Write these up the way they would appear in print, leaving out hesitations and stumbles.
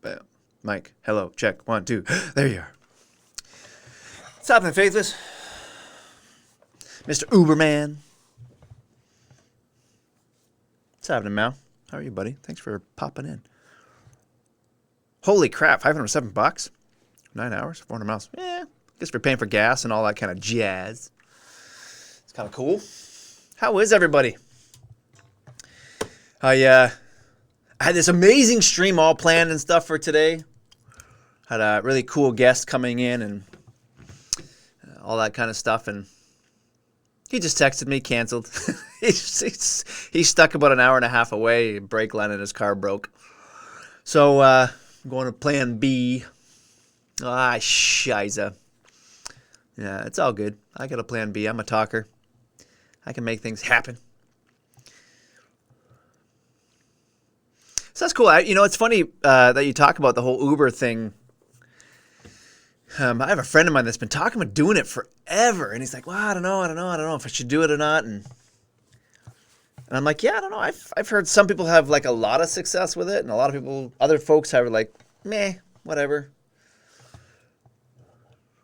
Bam. Mike, hello, check, 1, 2. There you are. What's happening, Faithless? Mr. Uberman. What's happening, Mal? How are you, buddy? Thanks for popping in. Holy crap, $507? 9 hours, 400 miles. Yeah, guess we're paying for gas and all that kind of jazz. It's kind of cool. How is everybody? I had this amazing stream all planned and stuff for today. Had a really cool guest coming in and all that kind of stuff, and he just texted me, canceled. He's stuck about an hour and a half away. Brake line in his car broke. So I'm going to plan B. Shiza. Yeah, it's all good. I got a plan B. I'm a talker. I can make things happen. So that's cool. It's funny that you talk about the whole Uber thing. I have a friend of mine that's been talking about doing it forever, and he's like, "Well, I don't know if I should do it or not." And I'm like, "Yeah, I don't know. I've heard some people have like a lot of success with it, and a lot of other folks have like, meh, whatever."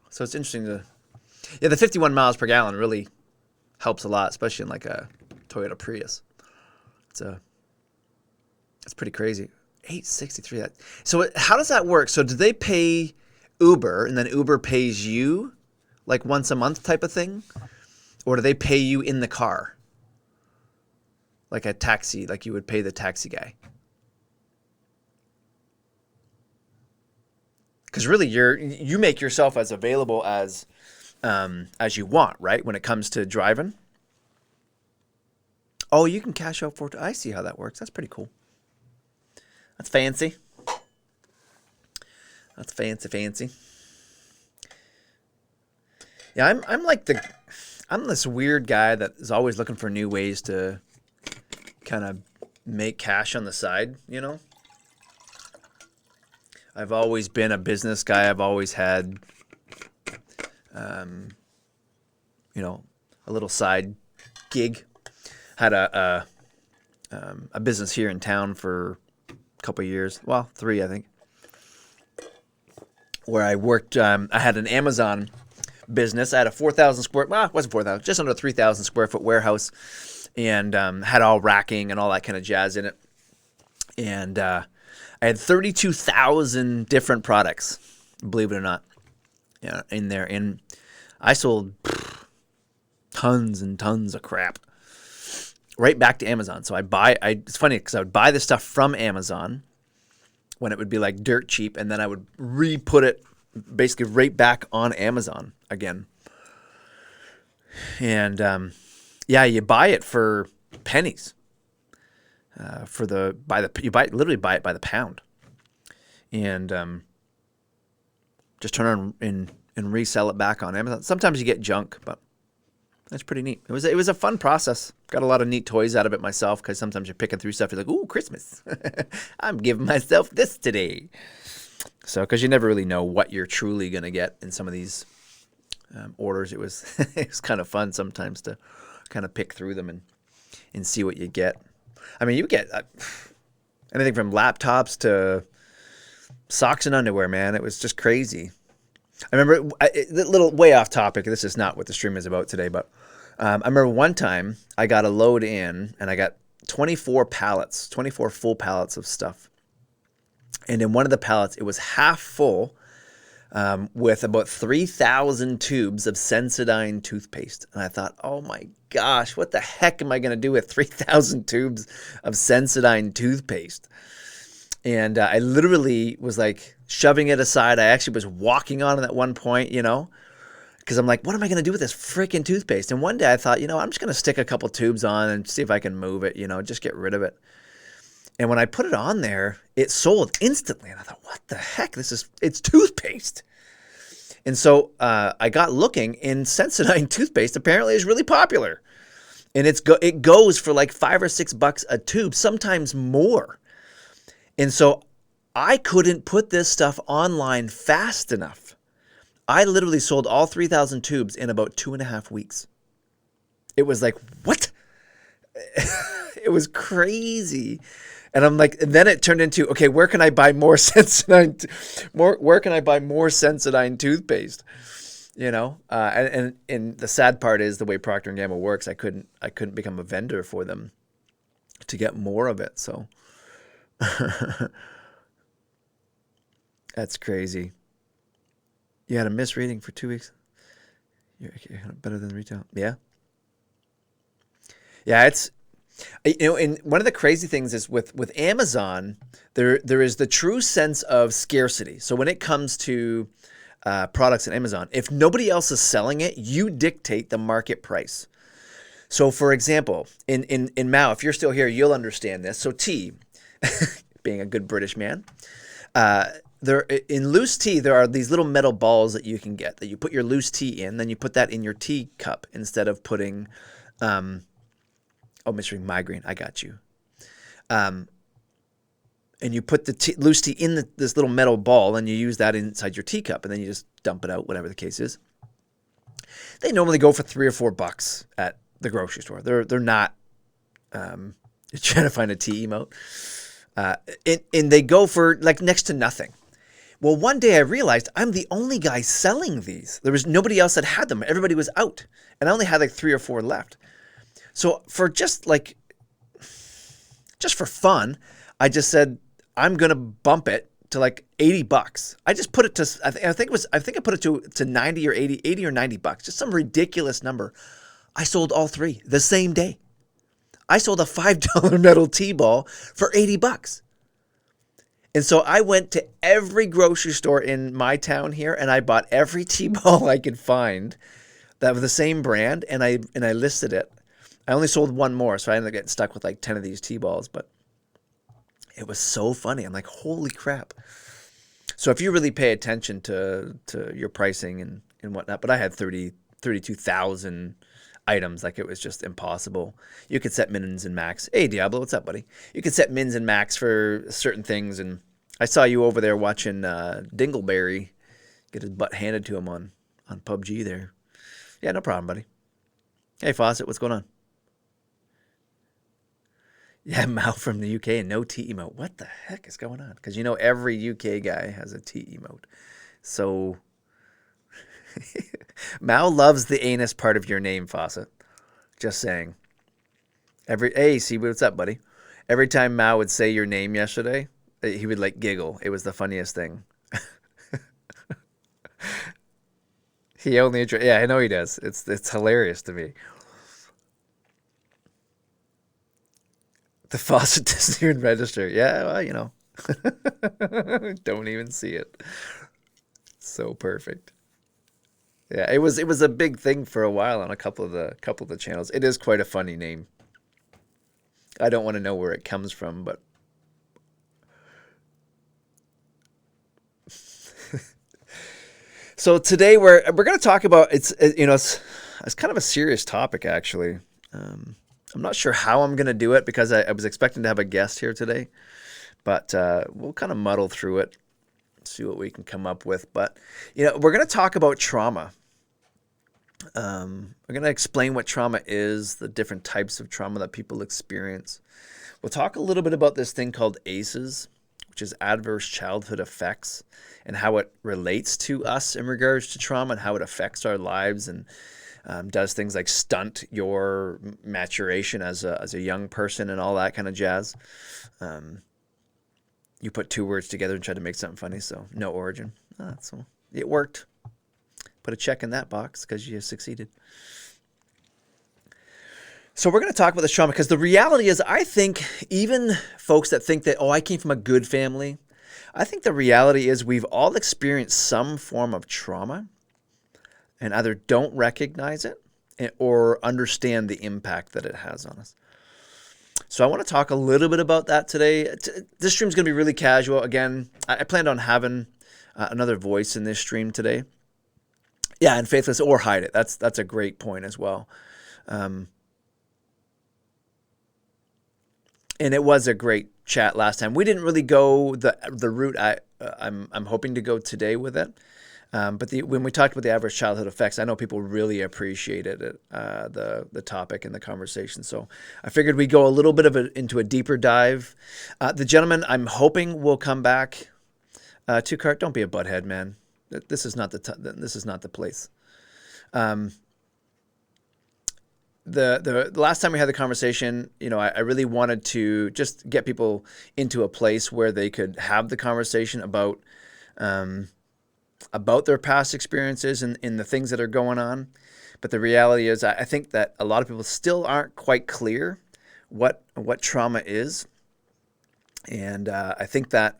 So it's interesting the 51 miles per gallon really helps a lot, especially in like a Toyota Prius. It's pretty crazy. 863. So how does that work? So do they pay Uber and then Uber pays you like once a month type of thing? Or do they pay you in the car? Like a taxi, like you would pay the taxi guy? Because really you make yourself as available as you want, right? When it comes to driving. Oh, you can cash out I see how that works. That's pretty cool. That's fancy. That's fancy. Yeah, I'm this weird guy that is always looking for new ways to kind of make cash on the side, you know? I've always been a business guy. I've always had, a little side gig. Had a business here in town for a couple of years. Well, 3, I think. Where I worked, I had an Amazon business. I had a 4,000 square, well, it wasn't 4,000, just under 3,000 square foot warehouse, and had all racking and all that kind of jazz in it. And I had 32,000 different products, believe it or not, in there. And I sold tons and tons of crap right back to Amazon. So it's funny because I would buy the stuff from Amazon when it would be like dirt cheap, and then I would re-put it basically right back on Amazon again. And you buy it for pennies. You literally buy it by the pound, and just turn on and resell it back on Amazon. Sometimes you get junk, but that's pretty neat. It was a fun process. Got a lot of neat toys out of it myself, because sometimes you're picking through stuff. You're like, ooh, Christmas. I'm giving myself this today. So, because you never really know what you're truly going to get in some of these orders. It was kind of fun sometimes to kind of pick through them and see what you get. I mean, you get anything from laptops to socks and underwear, man. It was just crazy. I remember, a little way off topic. This is not what the stream is about today, but I remember one time I got a load in and I got 24 full pallets of stuff. And in one of the pallets, it was half full with about 3,000 tubes of Sensodyne toothpaste. And I thought, oh my gosh, what the heck am I going to do with 3,000 tubes of Sensodyne toothpaste? And I literally was like shoving it aside. I actually was walking on it at one point, because I'm like, what am I going to do with this freaking toothpaste? And one day I thought, I'm just going to stick a couple tubes on and see if I can move it, just get rid of it. And when I put it on there, it sold instantly. And I thought, what the heck? It's toothpaste. And so I got looking, and Sensodyne toothpaste apparently is really popular. And it goes for like $5 or $6 a tube, sometimes more. And so I couldn't put this stuff online fast enough. I literally sold all 3,000 tubes in about 2.5 weeks. It was like, what? It was crazy. And I'm like, and then it turned into, okay, where can I buy more Sensodyne? Where can I buy more Sensodyne toothpaste? And the sad part is the way Procter & Gamble works. I couldn't become a vendor for them to get more of it. So that's crazy. You had a misreading for 2 weeks. You're better than retail. Yeah. Yeah, and one of the crazy things is with Amazon, there is the true sense of scarcity. So when it comes to products in Amazon, if nobody else is selling it, you dictate the market price. So for example, in Mao, if you're still here, you'll understand this. So tea, being a good British man, there in loose tea, there are these little metal balls that you can get that you put your loose tea in, then you put that in your tea cup instead of putting, Mystery Migraine, I got you. And you put the loose tea in this little metal ball, and you use that inside your teacup, and then you just dump it out, whatever the case is. They normally go for $3 or $4 at the grocery store. They're not you're trying to find a tea emote, and they go for like next to nothing. Well, one day I realized I'm the only guy selling these. There was nobody else that had them. Everybody was out, and I only had like 3 or 4 left. So for just for fun, I just said I'm gonna bump it to like $80. I just put it to I think I put it to 90 or 80 or $90, just some ridiculous number. I sold all three the same day. I sold a $5 metal tea ball for $80. And so I went to every grocery store in my town here, and I bought every tea ball I could find that was the same brand, and I listed it. I only sold one more, so I ended up getting stuck with like 10 of these tea balls, but it was so funny. I'm like, holy crap. So if you really pay attention to your pricing and whatnot, but I had 32,000 items, like it was just impossible. You could set mins and max. Hey, Diablo, what's up, buddy? You could set mins and max for certain things, and I saw you over there watching Dingleberry get his butt handed to him on PUBG there. Yeah, no problem, buddy. Hey, Fawcett, what's going on? Yeah, Mao from the UK and no tea emote. What the heck is going on? Because every UK guy has a tea emote. So Mao loves the anus part of your name, Fawcett. Just saying. Hey, see what's up, buddy? Every time Mao would say your name yesterday, he would like giggle. It was the funniest thing. Yeah, I know he does. It's hilarious to me. The faucet doesn't even register. Yeah, well, don't even see it. So perfect. Yeah, it was a big thing for a while on a couple of the channels. It is quite a funny name. I don't want to know where it comes from, but so today we're going to talk about it's kind of a serious topic actually. I'm not sure how I'm going to do it because I was expecting to have a guest here today, but we'll kind of muddle through it, see what we can come up with. But, we're going to talk about trauma. We're going to explain what trauma is, the different types of trauma that people experience. We'll talk a little bit about this thing called ACEs, which is adverse childhood effects, and how it relates to us in regards to trauma and how it affects our lives and does things like stunt your maturation as a young person and all that kind of jazz. You put two words together and try to make something funny, so no origin. So it worked. Put a check in that box because you succeeded. So we're going to talk about this trauma because the reality is I think even folks that think that, I came from a good family, I think the reality is we've all experienced some form of trauma and either don't recognize it or understand the impact that it has on us. So I want to talk a little bit about that today. This stream's going to be really casual. Again, I planned on having another voice in this stream today. Yeah, and faithless or hide it. That's a great point as well. And it was a great chat last time. We didn't really go the route I'm hoping to go today with it. But when we talked about the adverse childhood effects, I know people really appreciated it, the topic and the conversation. So I figured we'd go a little bit into a deeper dive. The gentleman I'm hoping will come back. Two Cart, don't be a butthead, man. This is not the place. The last time we had the conversation, I really wanted to just get people into a place where they could have the conversation about about their past experiences and the things that are going on. But the reality is, I think that a lot of people still aren't quite clear what trauma is, and um, I think that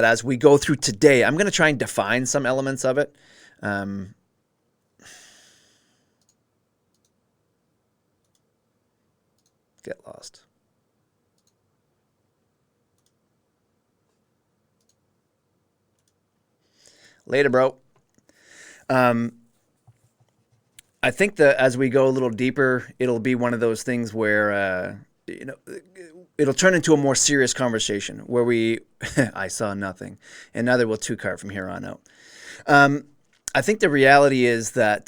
as we go through today, I'm going to try and define some elements of it. Um, get lost. Later, bro. I think that as we go a little deeper, it'll be one of those things where it'll turn into a more serious conversation where we I saw nothing, and neither will two cart from here on out. I think the reality is that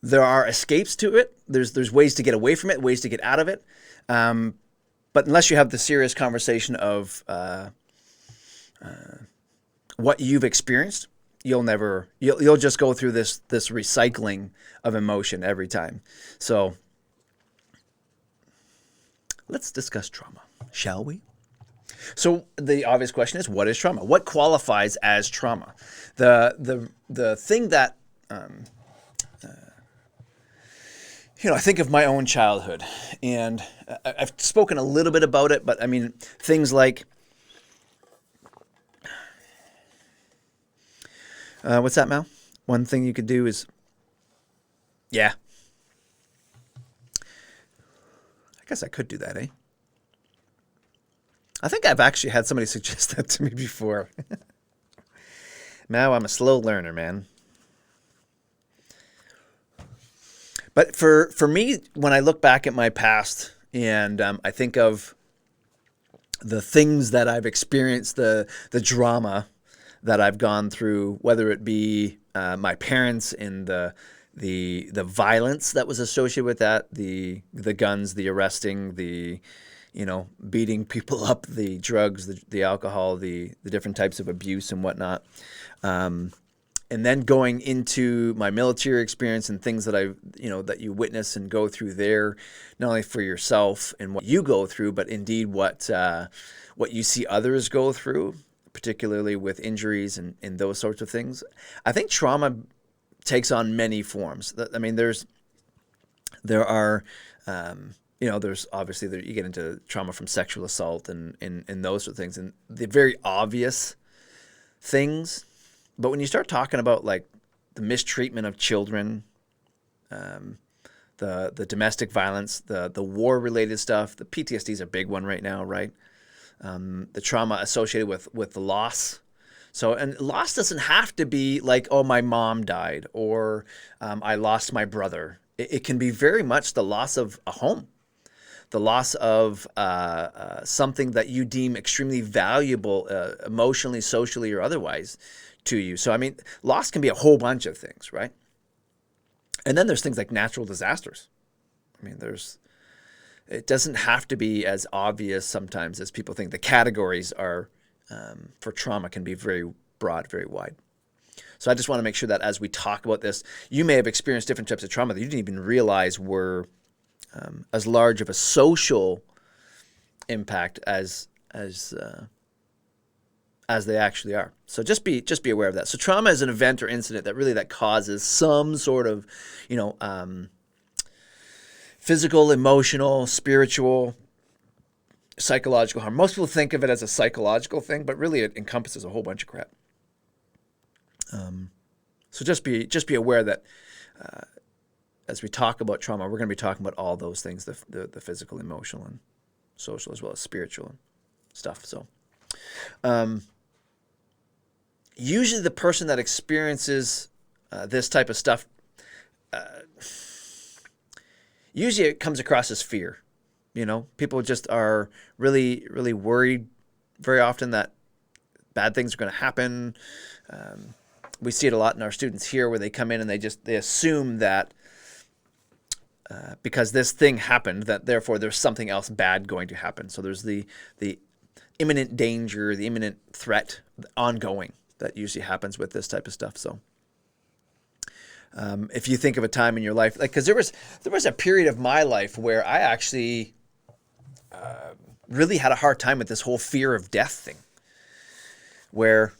there are escapes to it. There's ways to get away from it, ways to get out of it. But unless you have the serious conversation of what you've experienced, you'll just go through this recycling of emotion every time. So let's discuss trauma, shall we? So the obvious question is, what is trauma? What qualifies as trauma? The thing that I think of my own childhood, and I've spoken a little bit about it, but I mean things like what's that, Mal? One thing you could do is, yeah. I guess I could do that, eh? I think I've actually had somebody suggest that to me before. Now I'm a slow learner, man. But for me, when I look back at my past and I think of the things that I've experienced, the drama that I've gone through, whether it be my parents and the violence that was associated with that, the guns, the arresting, the beating people up, the drugs, the alcohol, the different types of abuse and whatnot. And then going into my military experience and things that that you witness and go through there, not only for yourself and what you go through, but indeed what you see others go through, particularly with injuries and those sorts of things. I think trauma takes on many forms. I mean, there's obviously you get into trauma from sexual assault and those sort of things, and the very obvious things. But when you start talking about like the mistreatment of children, the domestic violence, the war related stuff, the PTSD is a big one right now, right? The trauma associated with the loss. So, and loss doesn't have to be like, oh, my mom died, or I lost my brother. It can be very much the loss of a home, the loss of something that you deem extremely valuable emotionally, socially, or otherwise to you. So, I mean, loss can be a whole bunch of things, right? And then there's things like natural disasters. I mean, it doesn't have to be as obvious sometimes as people think. The categories are for trauma can be very broad, very wide. So I just want to make sure that as we talk about this, you may have experienced different types of trauma that you didn't even realize were as large of a social impact as they actually are. So just be aware of that. So trauma is an event or incident that causes some sort of, physical, emotional, spiritual, psychological harm. Most people think of it as a psychological thing, but really it encompasses a whole bunch of crap. So just be aware that as we talk about trauma, we're going to be talking about all those things, the physical, emotional, and social, as well as spiritual and stuff. So usually the person that experiences this type of stuff, usually it comes across as fear. People just are really, really worried very often that bad things are going to happen. We see it a lot in our students here where they come in and they assume that because this thing happened, that therefore there's something else bad going to happen. So there's the imminent danger, the imminent threat, ongoing, that usually happens with this type of stuff. So if you think of a time in your life, like, because there was a period of my life where I actually really had a hard time with this whole fear of death thing. Where,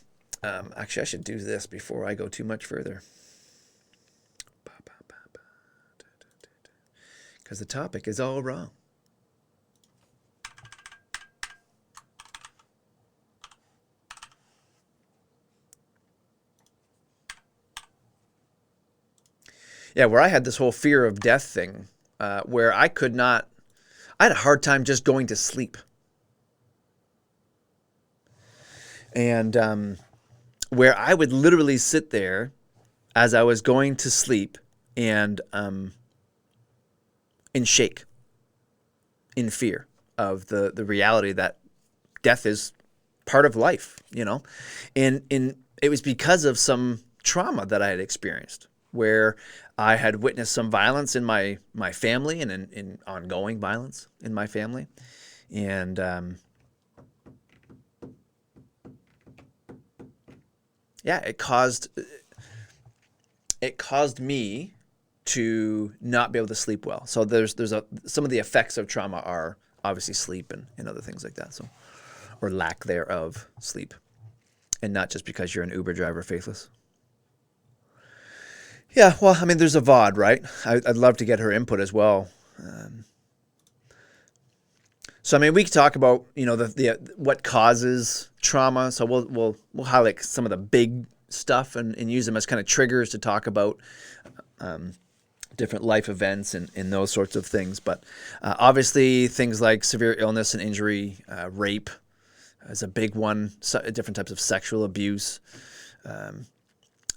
actually, I should do this before I go too much further, because the topic is all wrong. Yeah, where I had this whole fear of death thing, where I had a hard time just going to sleep. And where I would literally sit there as I was going to sleep and shake in fear of the reality that death is part of life, And it was because of some trauma that I had experienced, where I had witnessed some violence in my family and in ongoing violence in my family. And yeah, it caused me to not be able to sleep well. So some of the effects of trauma are obviously sleep and other things like that. So, or lack thereof sleep, and not just because you're an Uber driver faithless. Yeah, well, I mean, there's a VOD, right? I'd love to get her input as well. So I mean, we could talk about the what causes trauma. So we'll highlight some of the big stuff and use them as kind of triggers to talk about different life events and those sorts of things. But obviously, things like severe illness and injury, rape is a big one. Different types of sexual abuse.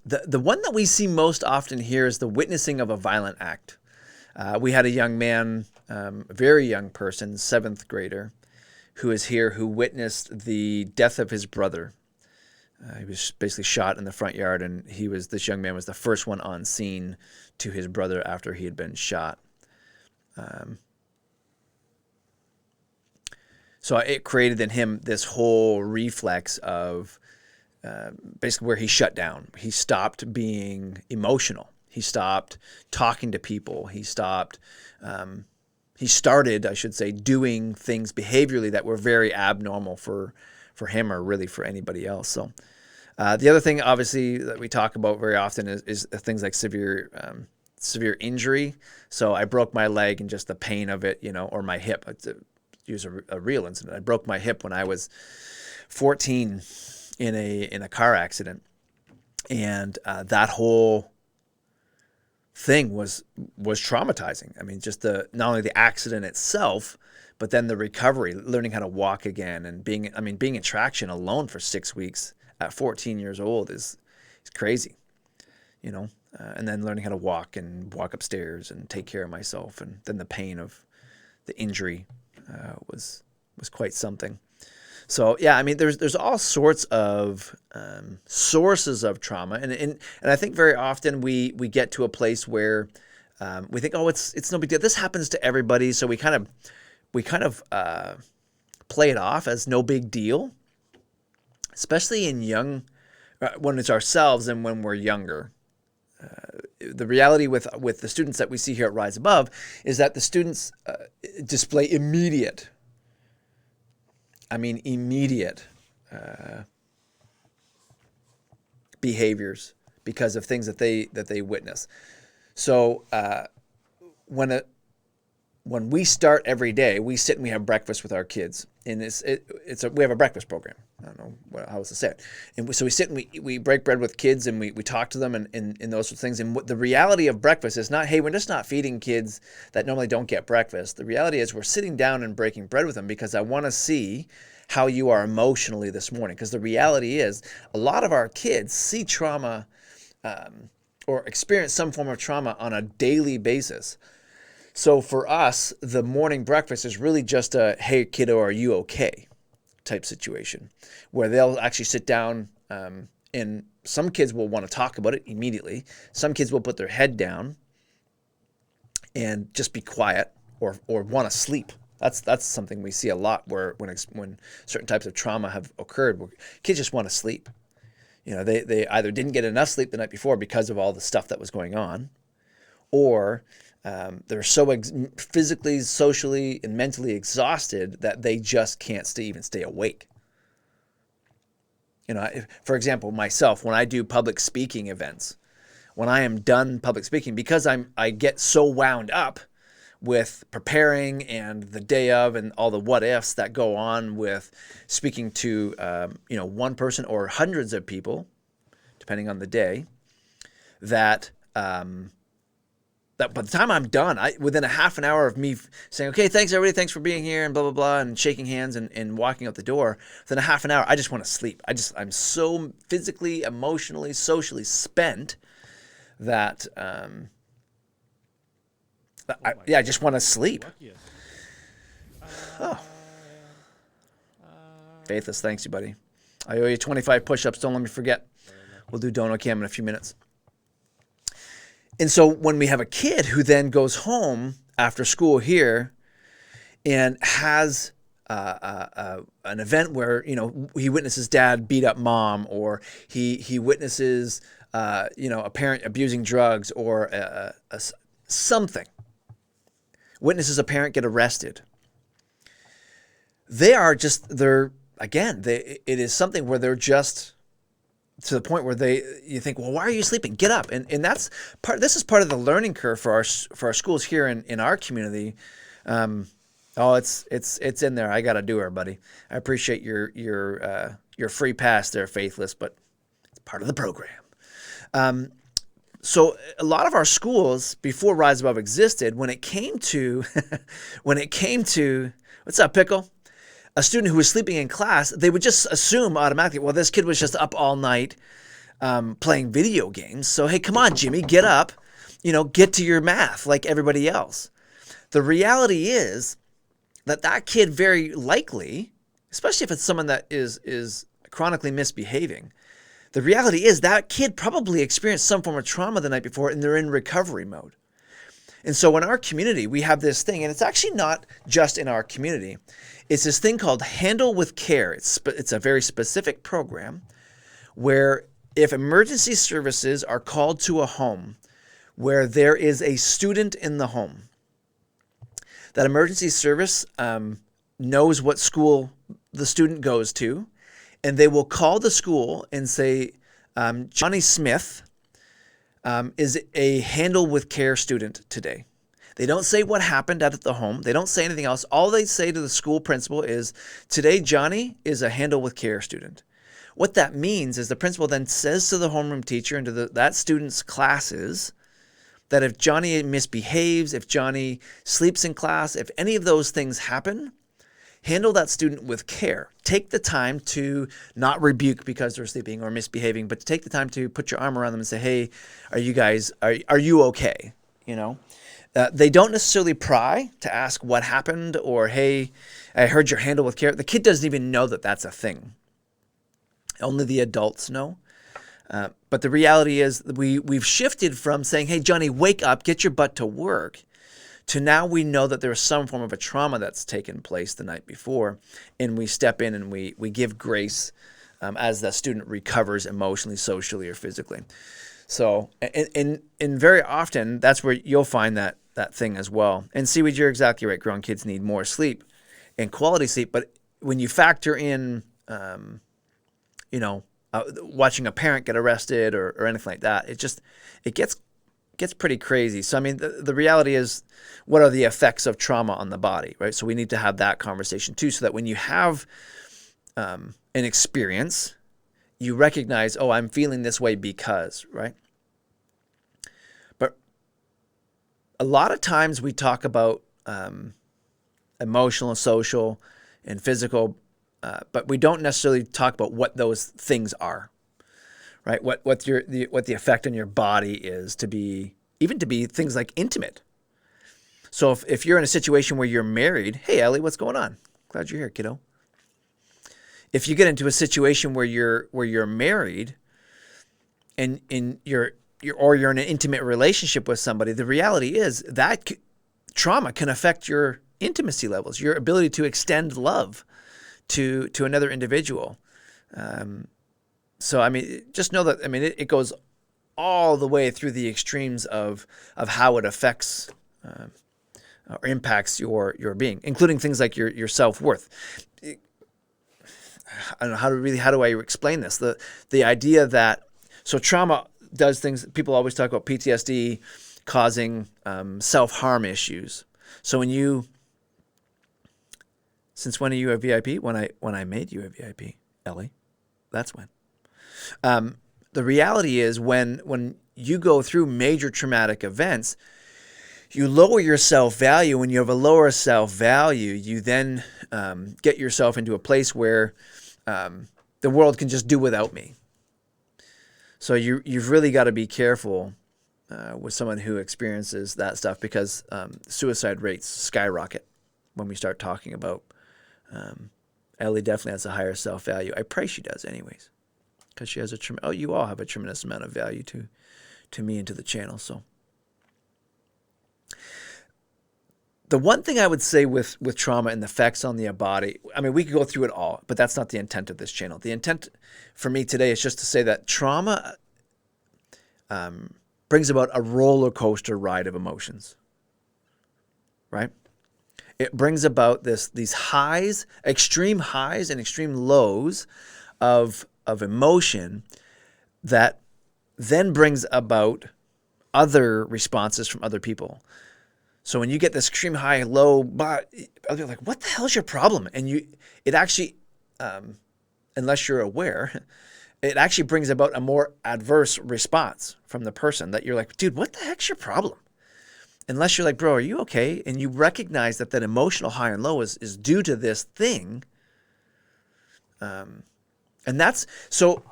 The one that we see most often here is the witnessing of a violent act. We had a young man, a very young person, 7th grader, who is here who witnessed the death of his brother. He was basically shot in the front yard, and this young man was the first one on scene to his brother after he had been shot. So it created in him this whole reflex of basically where he shut down. He stopped being emotional. He stopped talking to people. He started, I should say, doing things behaviorally that were very abnormal for him or really for anybody else. So the other thing, obviously, that we talk about very often is things like severe injury. So I broke my leg and just the pain of it, or my hip. To use a real incident. I broke my hip when I was 14 in a car accident, and that whole thing was traumatizing. I mean, just not only the accident itself, but then the recovery, learning how to walk again, and being in traction alone for 6 weeks at 14 years old is crazy, and then learning how to walk upstairs and take care of myself, and then the pain of the injury was quite something. So yeah, I mean, there's all sorts of sources of trauma, and I think very often we get to a place where we think, oh, it's no big deal. This happens to everybody, so we kind of play it off as no big deal, especially in when it's ourselves and when we're younger. The reality with the students that we see here at Rise Above is that the students display immediate behaviors because of things that they witness. So when we start every day, we sit and we have breakfast with our kids, and we have a breakfast program. I don't know how else to say it. And so we sit and we break bread with kids, and we talk to them and those sorts of things. And what the reality of breakfast is not, hey, we're just not feeding kids that normally don't get breakfast. The reality is we're sitting down and breaking bread with them because I want to see how you are emotionally this morning. Because the reality is a lot of our kids see trauma or experience some form of trauma on a daily basis. So for us, the morning breakfast is really just a, hey, kiddo, are you okay type situation, where they'll actually sit down and some kids will want to talk about it immediately. Some kids will put their head down and just be quiet or want to sleep. That's something we see a lot where when certain types of trauma have occurred, where kids just want to sleep. They either didn't get enough sleep the night before because of all the stuff that was going on, or they're so physically, socially, and mentally exhausted that they just can't even stay awake. For example, myself, when I do public speaking events, when I am done public speaking, because I get so wound up with preparing and the day of and all the what ifs that go on with speaking to one person or hundreds of people, depending on the day, that by the time I'm done, within a half an hour of me saying, okay, thanks everybody, thanks for being here, and blah, blah, blah, and shaking hands and walking out the door, within a half an hour, I just want to sleep. I'm so physically, emotionally, socially spent that I just want to sleep. Oh. Faithless, thanks you, buddy. I owe you 25 push-ups. Don't let me forget. We'll do Dono Cam in a few minutes. And so when we have a kid who then goes home after school here and has an event where he witnesses dad beat up mom, or he witnesses a parent abusing drugs, or something, witnesses a parent get arrested, it is something where they're just to the point where you think, well, why are you sleeping? Get up. And this is part of the learning curve for our schools here in our community. It's in there. I got to do her, buddy. I appreciate your free pass there, Faithless, but it's part of the program. So a lot of our schools before Rise Above existed, when it came to what's up, Pickle? A student who was sleeping in class, they would just assume automatically, well, this kid was just up all night playing video games. So, hey, come on, Jimmy, get up, get to your math like everybody else. The reality is that kid very likely, especially if it's someone that is chronically misbehaving, the reality is that kid probably experienced some form of trauma the night before and they're in recovery mode. And so in our community, we have this thing, and it's actually not just in our community. It's this thing called Handle with Care. It's a very specific program where if emergency services are called to a home where there is a student in the home, that emergency service knows what school the student goes to, and they will call the school and say, Johnny Smith is a Handle with Care student today. They don't say what happened at the home. They don't say anything else. All they say to the school principal is, today Johnny is a Handle with Care student. What that means is the principal then says to the homeroom teacher and to that student's classes that if Johnny misbehaves, if Johnny sleeps in class, if any of those things happen, handle that student with care. Take the time to not rebuke because they're sleeping or misbehaving, but to take the time to put your arm around them and say, hey, are you okay? They don't necessarily pry to ask what happened or, hey, I heard your Handle with Care. The kid doesn't even know that that's a thing. Only the adults know. But the reality is we've shifted from saying, hey, Johnny, wake up, get your butt to work, to now we know that there's some form of a trauma that's taken place the night before, and we step in and we give grace as the student recovers emotionally, socially, or physically. So, and very often, that's where you'll find that thing as well. And Seaweed, you're exactly right. Grown kids need more sleep and quality sleep. But when you factor in, watching a parent get arrested or anything like that, it gets pretty crazy. So, I mean, the reality is, what are the effects of trauma on the body, right? So we need to have that conversation too, so that when you have an experience, you recognize, oh, I'm feeling this way because, right? But a lot of times we talk about emotional, social, and physical, but we don't necessarily talk about what those things are, right? What the effect on your body is to be things like intimate. So if you're in a situation where you're married, hey, Ellie, what's going on? Glad you're here, kiddo. If you get into a situation where you're married and you're in an intimate relationship with somebody, the reality is that trauma can affect your intimacy levels, your ability to extend love to another individual. So I mean, just know that it goes all the way through the extremes of how it affects or impacts your being, including things like your self-worth. I don't know how do I explain this? The idea that so trauma does things. People always talk about PTSD causing self-harm issues. So since when are you a VIP? When I made you a VIP, Ellie, that's when. The reality is when you go through major traumatic events, you lower your self-value. When you have a lower self-value, you then get yourself into a place where the world can just do without me. So you've really got to be careful with someone who experiences that stuff, because suicide rates skyrocket when we start talking about. Ellie definitely has a higher self-value. I pray she does anyways, because she has you all have a tremendous amount of value to me and to the channel. So the one thing I would say with trauma and the effects on the body, I mean, we could go through it all, but that's not the intent of this channel. The intent for me today is just to say that trauma brings about a roller coaster ride of emotions, right? It brings about these highs, extreme highs and extreme lows of emotion that then brings about other responses from other people. So when you get this extreme high, low, but I'll be like, what the hell is your problem? And it actually, unless you're aware, it actually brings about a more adverse response from the person that you're like, dude, what the heck's your problem? Unless you're like, bro, are you okay? And you recognize that emotional high and low is due to this thing. And that's, so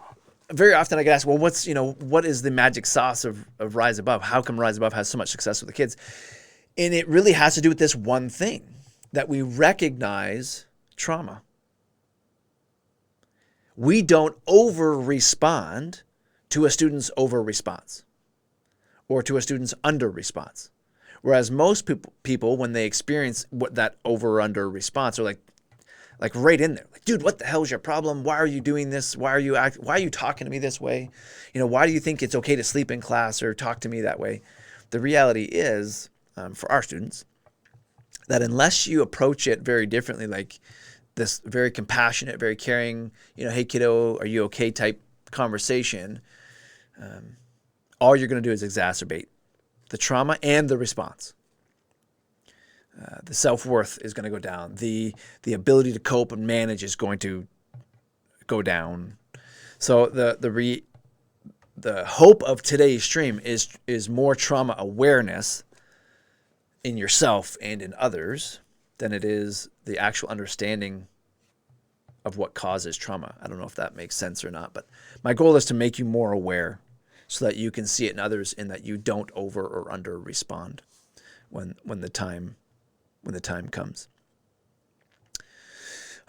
very often I get asked, well, what is the magic sauce of Rise Above? How come Rise Above has so much success with the kids? And it really has to do with this one thing, that we recognize trauma. We don't over-respond to a student's over-response or to a student's under-response. Whereas most people, when they experience that over or under response, are like right in there. Like, dude, what the hell is your problem? Why are you doing this? Why are you talking to me this way? Why do you think it's okay to sleep in class or talk to me that way? The reality is, for our students, that unless you approach it very differently, like this very compassionate, very caring, hey kiddo, are you okay type conversation, all you're going to do is exacerbate the trauma and the response. The self-worth is going to go down. The ability to cope and manage is going to go down. So the hope of today's stream is more trauma awareness in yourself and in others than it is the actual understanding of what causes trauma. I don't know if that makes sense or not, but my goal is to make you more aware so that you can see it in others and that you don't over or under respond when the time comes.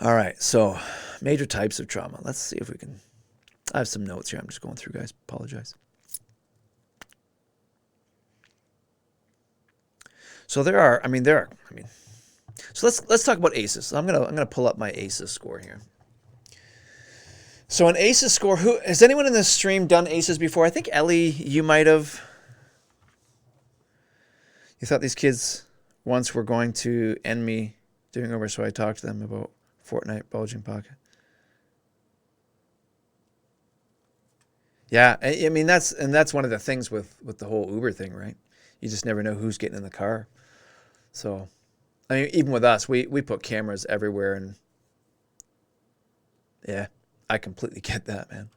All right, so major types of trauma. Let's see if we can. I have some notes here. I'm just going through, guys. Apologize. So so let's talk about ACEs. So I'm gonna pull up my ACEs score here. So an ACEs score, has anyone in this stream done ACEs before? I think Ellie, you might have. You thought these kids once were going to end me doing over, so I talked to them about Fortnite bulging pocket. Yeah, I mean that's one of the things with the whole Uber thing, right? You just never know who's getting in the car. So, I mean, even with us, we put cameras everywhere, and yeah, I completely get that, man.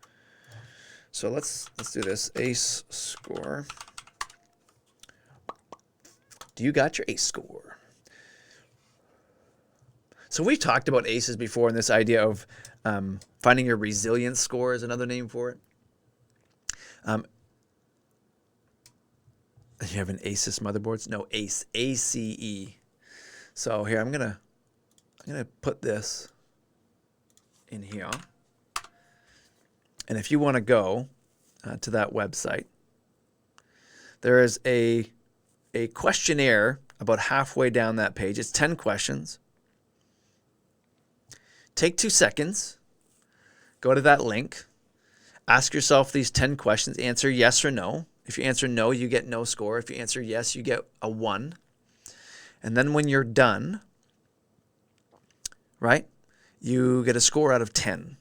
So let's do this. ACE score. Do you got your ACE score? So we've talked about ACEs before, and this idea of finding your resilience score is another name for it. You have an ACES motherboards? No, ACE, ACE. So here I'm gonna put this in here, and if you want to go to that website, there is a questionnaire about halfway down that page. It's 10 questions. Take 2 seconds. Go to that link. Ask yourself these 10 questions. Answer yes or no. If you answer no, you get no score. If you answer yes, you get a 1. And then when you're done, right, you get a score out of 10.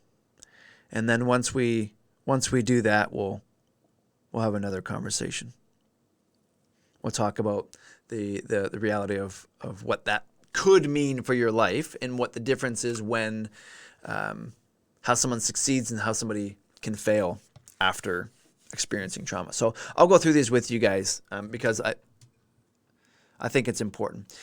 And then once we do that, we'll have another conversation. We'll talk about the reality of what that could mean for your life and what the difference is when how someone succeeds and how somebody can fail after experiencing trauma. So I'll go through these with you guys because I think it's important.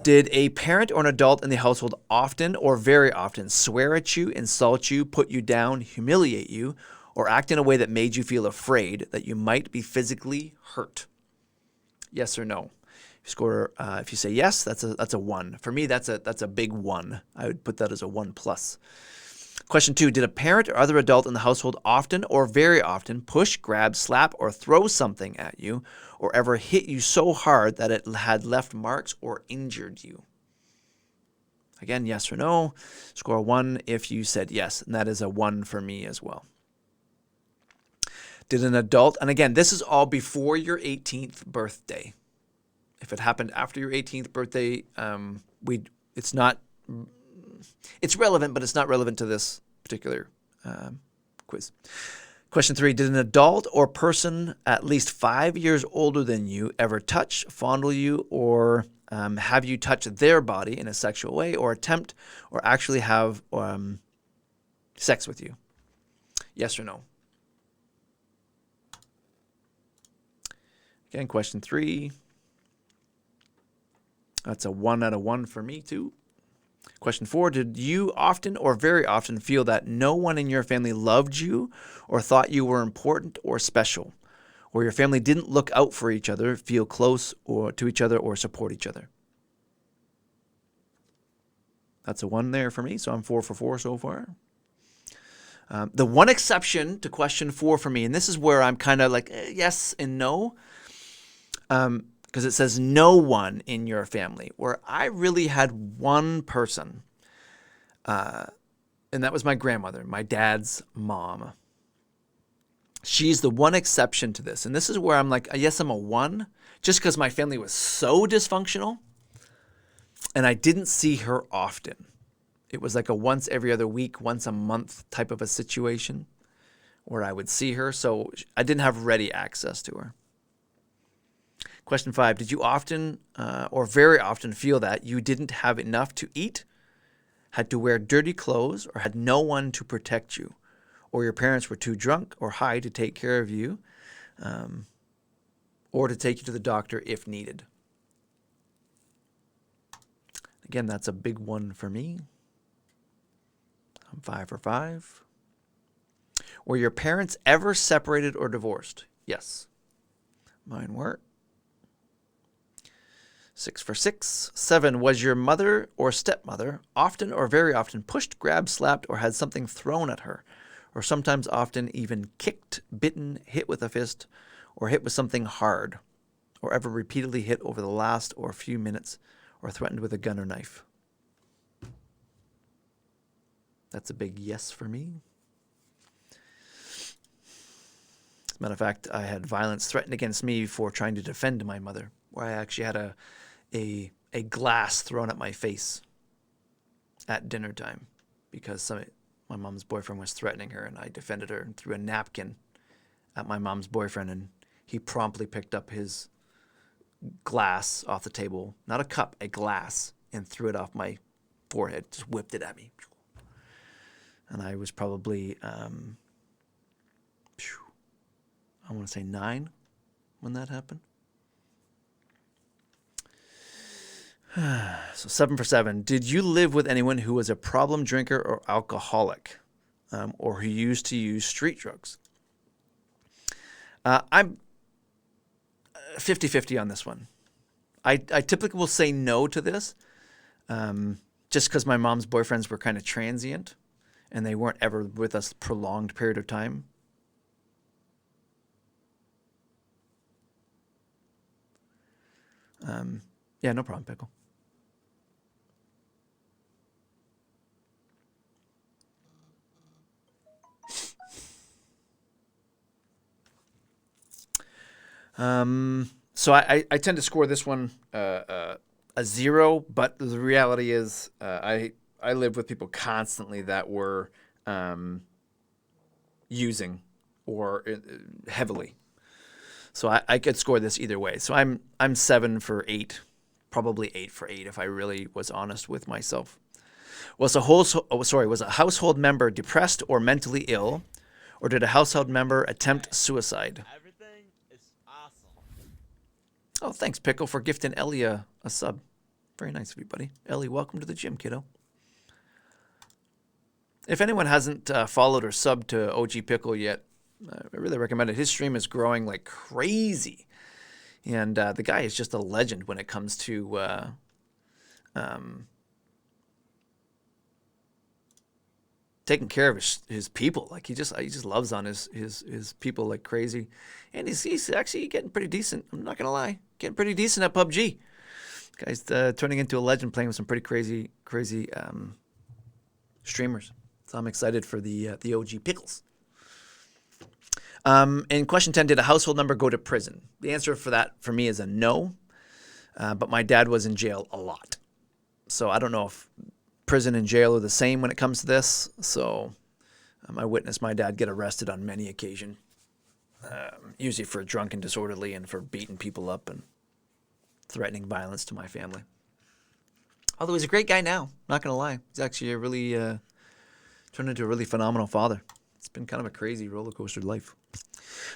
Did a parent or an adult in the household often or very often swear at you, insult you, put you down, humiliate you, or act in a way that made you feel afraid that you might be physically hurt? Yes or no? If you say yes, that's a 1. For me, that's a big 1. I would put that as a 1+. Question 2, did a parent or other adult in the household often or very often push, grab, slap, or throw something at you, or ever hit you so hard that it had left marks or injured you? Again, yes or no. Score 1 if you said yes, and that is a 1 for me as well. Did an adult, and again, this is all before your 18th birthday. If it happened after your 18th birthday, it's relevant, but it's not relevant to this particular quiz. Question 3, did an adult or person at least 5 years older than you ever touch, fondle you, or have you touch their body in a sexual way, or attempt or actually have sex with you? Yes or no? Again, question 3. That's a 1 out of 1 for me too. Question 4, did you often or very often feel that no one in your family loved you or thought you were important or special, or your family didn't look out for each other, feel close to each other, or support each other? That's a 1 there for me, so I'm 4 for 4 so far. The one exception to question 4 for me, and this is where I'm kind of like yes and no, because it says no one in your family, where I really had one person, and that was my grandmother, my dad's mom. She's the one exception to this, and this is where I'm like, yes, I'm a 1, just because my family was so dysfunctional, and I didn't see her often. It was like a once every other week, once a month type of a situation where I would see her, so I didn't have ready access to her. Question 5, did you often or very often feel that you didn't have enough to eat, had to wear dirty clothes, or had no one to protect you, or your parents were too drunk or high to take care of you, or to take you to the doctor if needed? Again, that's a big 1 for me. I'm 5 for 5. Were your parents ever separated or divorced? Yes. Mine were. 6 for 6. 7, was your mother or stepmother often or very often pushed, grabbed, slapped, or had something thrown at her, or sometimes often even kicked, bitten, hit with a fist, or hit with something hard, or ever repeatedly hit over the last or few minutes, or threatened with a gun or knife? That's a big yes for me. As a matter of fact, I had violence threatened against me for trying to defend my mother, where I actually had a glass thrown at my face at dinner time because my mom's boyfriend was threatening her, and I defended her and threw a napkin at my mom's boyfriend, and he promptly picked up his glass off the table, not a cup, a glass, and threw it off my forehead, just whipped it at me. And I was probably, I want to say 9 when that happened. So 7 for 7. Did you live with anyone who was a problem drinker or alcoholic, or who used to use street drugs? I'm 50-50 on this one. I typically will say no to this, just because my mom's boyfriends were kind of transient, and they weren't ever with us prolonged period of time. Yeah, no problem, Pickle. So I tend to score this one a zero, but the reality is I live with people constantly that were using or heavily. So I could score this either way. So I'm 7 for 8, probably 8 for 8 if I really was honest with myself. Was a household member depressed or mentally ill, or did a household member attempt suicide? Everything is awesome. Oh, thanks, Pickle, for gifting Ellie a sub. Very nice of you, buddy. Ellie, welcome to the gym, kiddo. If anyone hasn't followed or subbed to OG Pickle yet, I really recommend it. His stream is growing like crazy. And the guy is just a legend when it comes to taking care of his people. Like he just loves on his people like crazy. And he's actually getting pretty decent. I'm not going to lie. Getting pretty decent at PUBG. Guy's turning into a legend, playing with some pretty crazy streamers. So I'm excited for the OG Pickles. In question 10, did a household member go to prison? The answer for that for me is a no. But my dad was in jail a lot. So I don't know if prison and jail are the same when it comes to this. So I witnessed my dad get arrested on many occasions, usually for drunk and disorderly and for beating people up and threatening violence to my family. Although he's a great guy now, not going to lie. He's actually a really turned into a really phenomenal father. It's been kind of a crazy roller coaster life.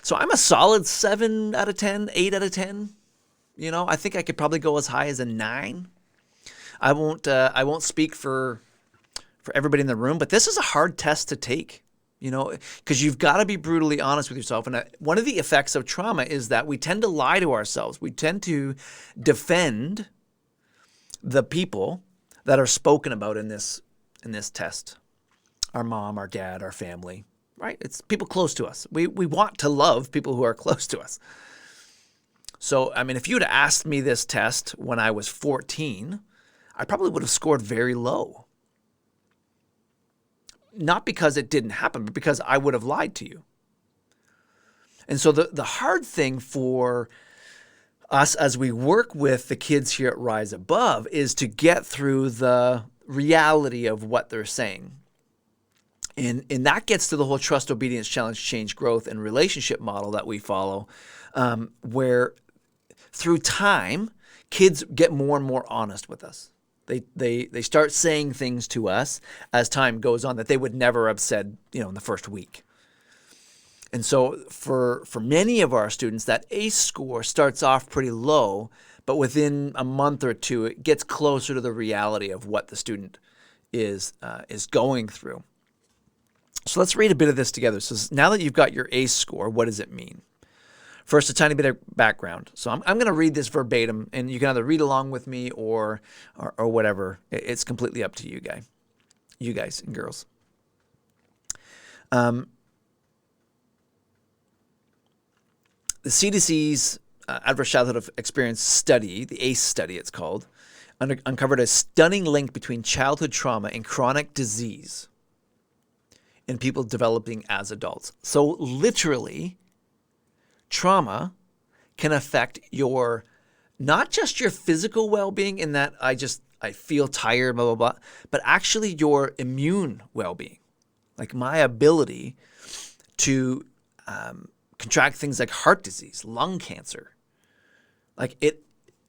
So I'm a solid 7 out of 10, 8 out of 10. You know, I think I could probably go as high as a 9. I won't speak for everybody in the room, but this is a hard test to take, you know, because you've got to be brutally honest with yourself. And one of the effects of trauma is that we tend to lie to ourselves. We tend to defend the people that are spoken about in this test. Our mom, our dad, our family, right? It's people close to us. We want to love people who are close to us. So, I mean, if you had asked me this test when I was 14, I probably would have scored very low. Not because it didn't happen, but because I would have lied to you. And so the hard thing for us as we work with the kids here at Rise Above is to get through the reality of what they're saying. And that gets to the whole trust, obedience, challenge, change, growth, and relationship model that we follow, where through time, kids get more and more honest with us. They start saying things to us as time goes on that they would never have said, you know, in the first week. And so for many of our students, that ACE score starts off pretty low, but within a month or two, it gets closer to the reality of what the student is going through. So let's read a bit of this together. So now that you've got your ACE score, what does it mean? First, a tiny bit of background. So I'm going to read this verbatim, and you can either read along with me or whatever. It's completely up to you guys and girls. The CDC's Adverse Childhood Experience study, the ACE study it's called, uncovered a stunning link between childhood trauma and chronic disease in people developing as adults. So literally, trauma can affect your, not just your physical well-being in that I feel tired, blah, blah, blah, but actually your immune well-being. Like my ability to contract things like heart disease, lung cancer.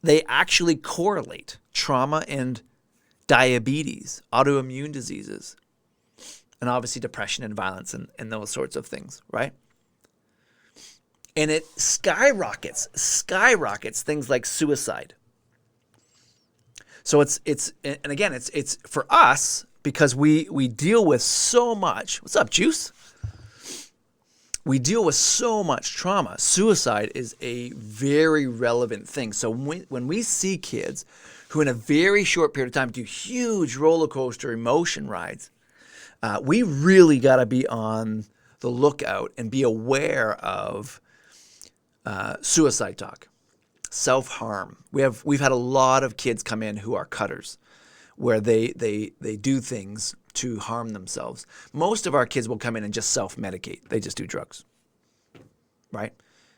They actually correlate, trauma and diabetes, autoimmune diseases, and obviously depression and violence and those sorts of things, right? And it skyrockets things like suicide. So it's for us because we deal with so much. What's up, Juice? We deal with so much trauma. Suicide is a very relevant thing. So when we see kids who in a very short period of time do huge roller coaster emotion rides, we really got to be on the lookout and be aware of suicide talk, self-harm. We've had a lot of kids come in who are cutters, where they do things to harm themselves. Most of our kids will come in and just self-medicate. They just do drugs, right?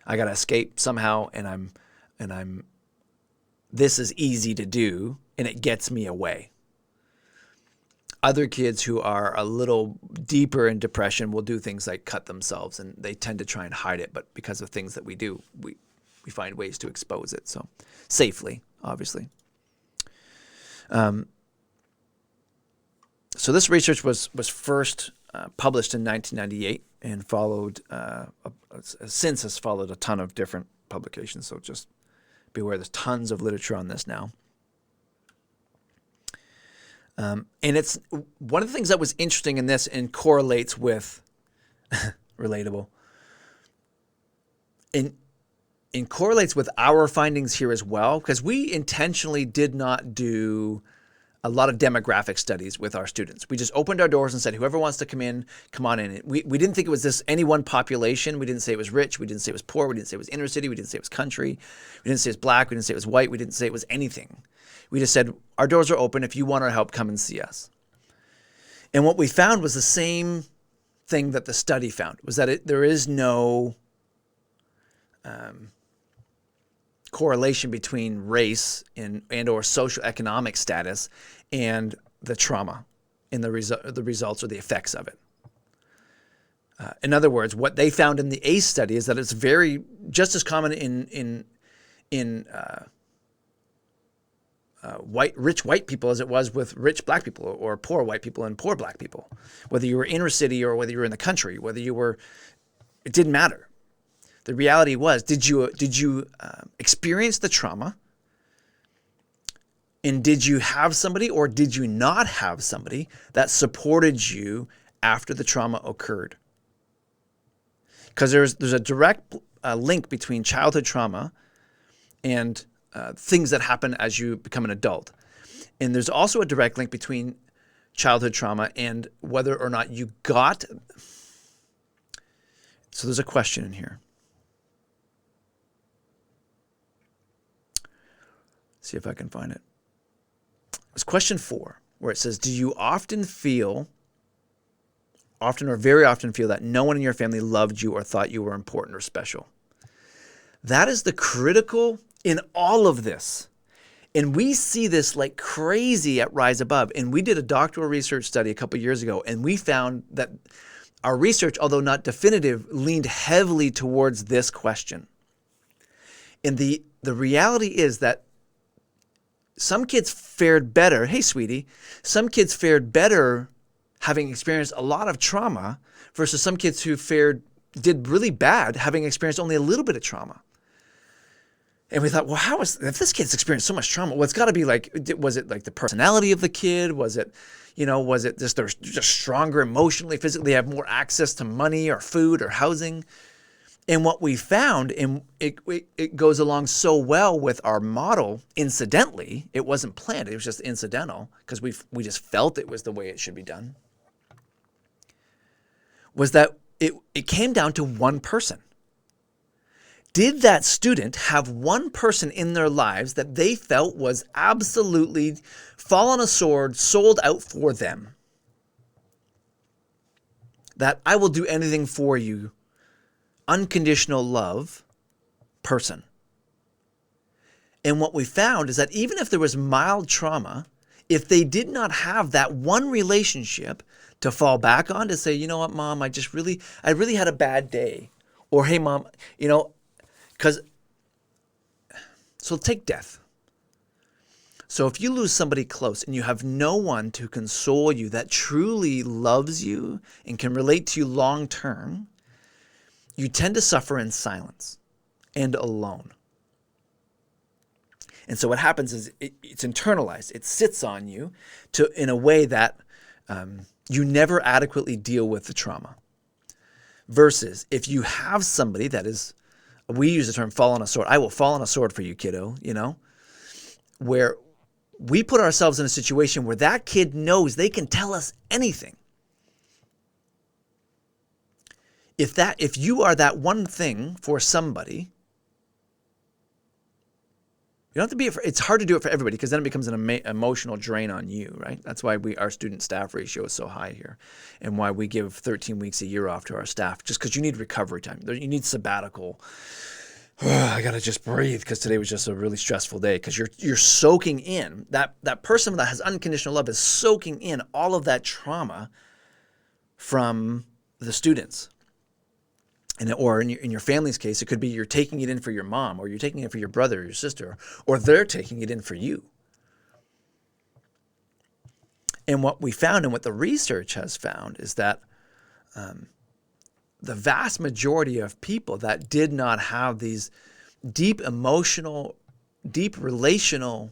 I gotta escape somehow, and I'm this is easy to do and it gets me away. Other kids who are a little deeper in depression will do things like cut themselves, and they tend to try and hide it. But because of things that we do, we find ways to expose it. So safely, obviously. So this research was first published in 1998 and followed, since has followed a ton of different publications. So just be aware there's tons of literature on this now. And it's one of the things that was interesting in this and correlates with relatable. And correlates with our findings here as well, because we intentionally did not do a lot of demographic studies with our students. We just opened our doors and said, whoever wants to come in, come on in. We didn't think it was any one population. We didn't say it was rich. We didn't say it was poor. We didn't say it was inner city. We didn't say it was country. We didn't say it was black. We didn't say it was white. We didn't say it was anything. We just said, our doors are open. If you want our help, come and see us. And what we found was the same thing that the study found, was that there is no correlation between race and or socioeconomic status and the trauma and the results or the effects of it. In other words, what they found in the ACE study is that it's just as common in rich white people as it was with rich black people, or poor white people and poor black people. Whether you were inner city or whether you were in the country, it didn't matter. The reality was, did you experience the trauma? And did you have somebody, or did you not have somebody that supported you after the trauma occurred? Because there's a direct link between childhood trauma and things that happen as you become an adult. And there's also a direct link between childhood trauma and whether or not you got. So there's a question in here. See if I can find it. It's question 4, where it says, do you often or very often feel that no one in your family loved you or thought you were important or special? That is the critical in all of this. And we see this like crazy at Rise Above. And we did a doctoral research study a couple years ago, and we found that our research, although not definitive, leaned heavily towards this question. And the reality is that some kids fared better. Hey, sweetie. Some kids fared better having experienced a lot of trauma versus some kids who did really bad having experienced only a little bit of trauma. And we thought, well, if this kid's experienced so much trauma, well, it's got to be like, was it like the personality of the kid? Was it just they're just stronger emotionally, physically, they have more access to money or food or housing? And what we found, and it goes along so well with our model, incidentally, it wasn't planned, it was just incidental, because we just felt it was the way it should be done, was that it came down to one person. Did that student have one person in their lives that they felt was absolutely fall on a sword, sold out for them? That I will do anything for you, unconditional love person. And what we found is that even if there was mild trauma, if they did not have that one relationship to fall back on, to say, you know what, Mom, I really had a bad day. Or, hey, Mom, so take death. So if you lose somebody close and you have no one to console you that truly loves you and can relate to you long term, you tend to suffer in silence and alone. And so what happens is it's internalized. It sits on you in a way that you never adequately deal with the trauma. Versus if you have somebody that is, we use the term fall on a sword. I will fall on a sword for you, kiddo, where we put ourselves in a situation where that kid knows they can tell us anything. If you are that one thing for somebody, you don't have to be. It's hard to do it for everybody, because then it becomes an emotional drain on you, right? That's why our student staff ratio is so high here, and why we give 13 weeks a year off to our staff, just because you need recovery time. You need sabbatical I gotta just breathe because today was just a really stressful day. Because you're soaking in that person that has unconditional love is soaking in all of that trauma from the students. Or in your family's case, it could be you're taking it in for your mom, or you're taking it for your brother or your sister, or they're taking it in for you. And what we found and what the research has found is that the vast majority of people that did not have these deep emotional, deep relational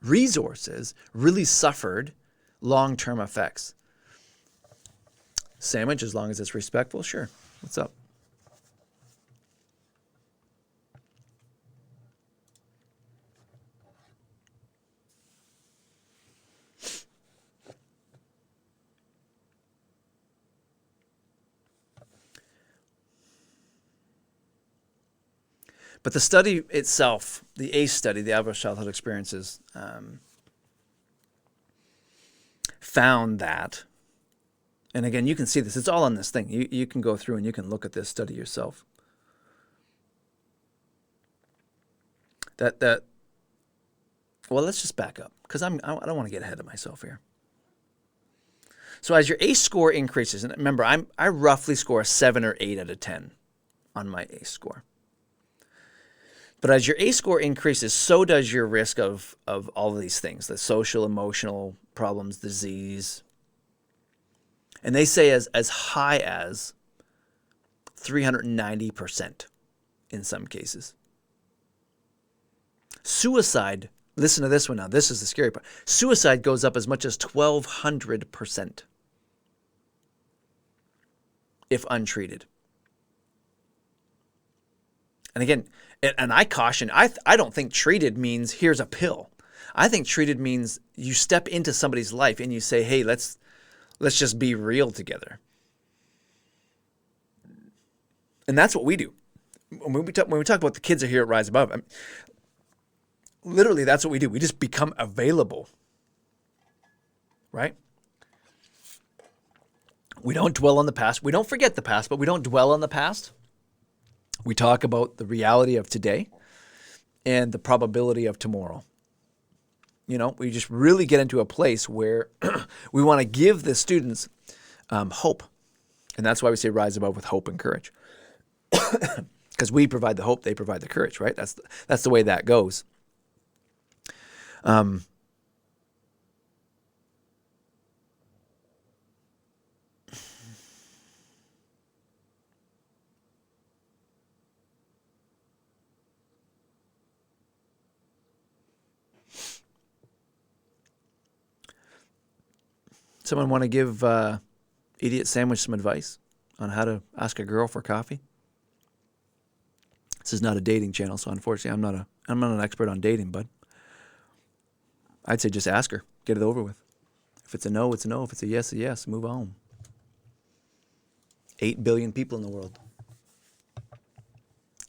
resources really suffered long-term effects. Sandwich, as long as it's respectful, sure. What's up? But the study itself, the ACE study, the Adverse Childhood Experiences, found that, and again, you can see this, it's all on this thing. You can go through and you can look at this study yourself. Well, let's just back up because I don't want to get ahead of myself here. So as your ACE score increases, and remember, I roughly score a 7 or 8 out of 10 on my ACE score. But as your ACE score increases, so does your risk of all of these things, the social, emotional problems, disease. And they say as high as 390% in some cases. Suicide, listen to this one now. This is the scary part. Suicide goes up as much as 1,200% if untreated. And again, and I caution, I don't think treated means here's a pill. I think treated means you step into somebody's life and you say, hey, let's just be real together. And that's what we do. When we talk about the kids are here at Rise Above, literally that's what we do. We just become available, right? We don't dwell on the past. We don't forget the past, but we don't dwell on the past. We talk about the reality of today and the probability of tomorrow. You know, we just really get into a place where we want to give the students hope. And that's why we say rise above with hope and courage. Because we provide the hope, they provide the courage, right? That's the way that goes. Someone want to give Idiot Sandwich some advice on how to ask a girl for coffee? This is not a dating channel, so unfortunately I'm not an expert on dating, bud. I'd say just ask her. Get it over with. If it's a no, it's a no. If it's a yes, move on. 8 billion people in the world.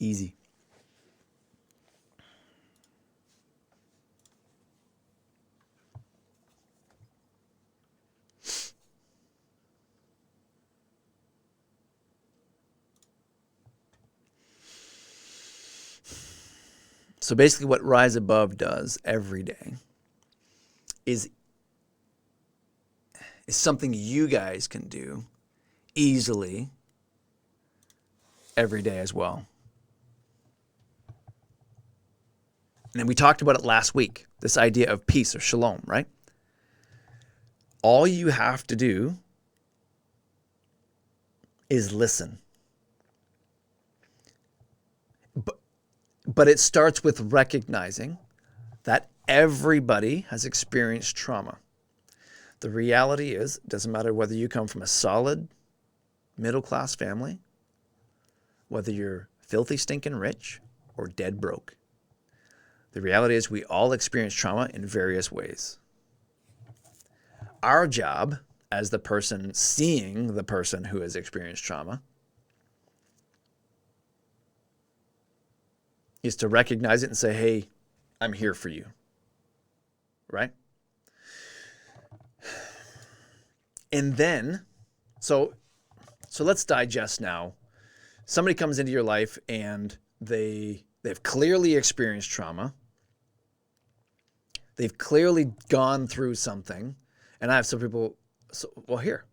Easy. So basically what Rise Above does every day is something you guys can do easily every day as well. And then we talked about it last week, this idea of peace or shalom, right? All you have to do is listen. But it starts with recognizing that everybody has experienced trauma. The reality is, it doesn't matter whether you come from a solid middle-class family, whether you're filthy, stinking rich, or dead broke. The reality is we all experience trauma in various ways. Our job as the person seeing the person who has experienced trauma is to recognize it and say, hey, I'm here for you, right? And then, so So let's digest now. Somebody comes into your life and they've clearly experienced trauma. They've clearly gone through something. And I have some people, here.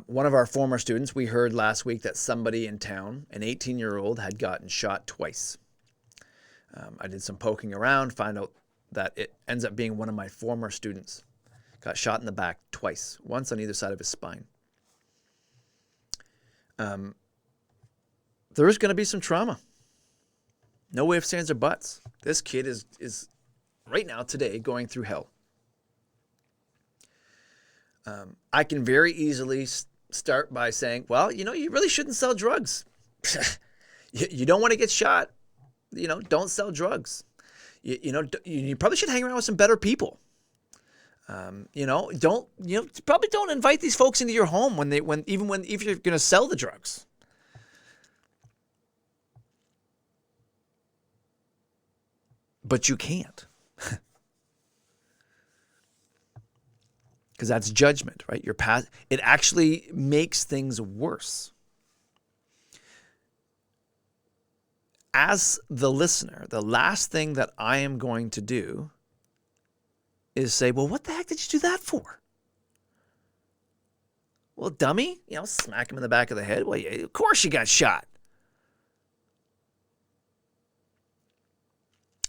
One of our former students, we heard last week that somebody in town, an 18-year-old, had gotten shot twice. I did some poking around, find out that it ends up being one of my former students. Got shot in the back twice, once on either side of his spine. There is going to be some trauma. No way ifs, ands, or buts. This kid is right now, today, going through hell. I can very easily start by saying, well, you really shouldn't sell drugs. You don't want to get shot. Don't sell drugs. You probably should hang around with some better people. Probably don't invite these folks into your home if you're going to sell the drugs. But you can't. Because that's judgment, right? It actually makes things worse. As the listener, the last thing that I am going to do is say, well, what the heck did you do that for? Well, dummy, smack him in the back of the head. Well, yeah, of course you got shot.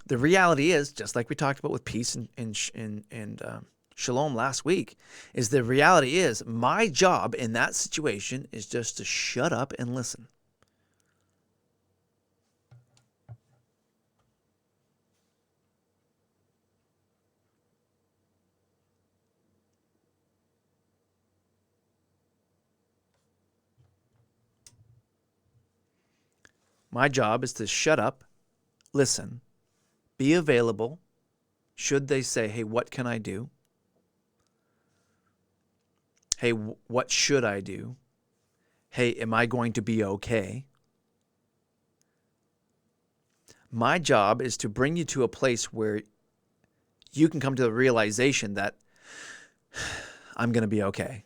The reality is, just like we talked about with peace and shalom last week, is the reality is my job in that situation is just to shut up and listen. My job is to shut up, listen, be available. Should they say, hey, what can I do? Hey, what should I do? Hey, am I going to be okay? My job is to bring you to a place where you can come to the realization that I'm going to be okay.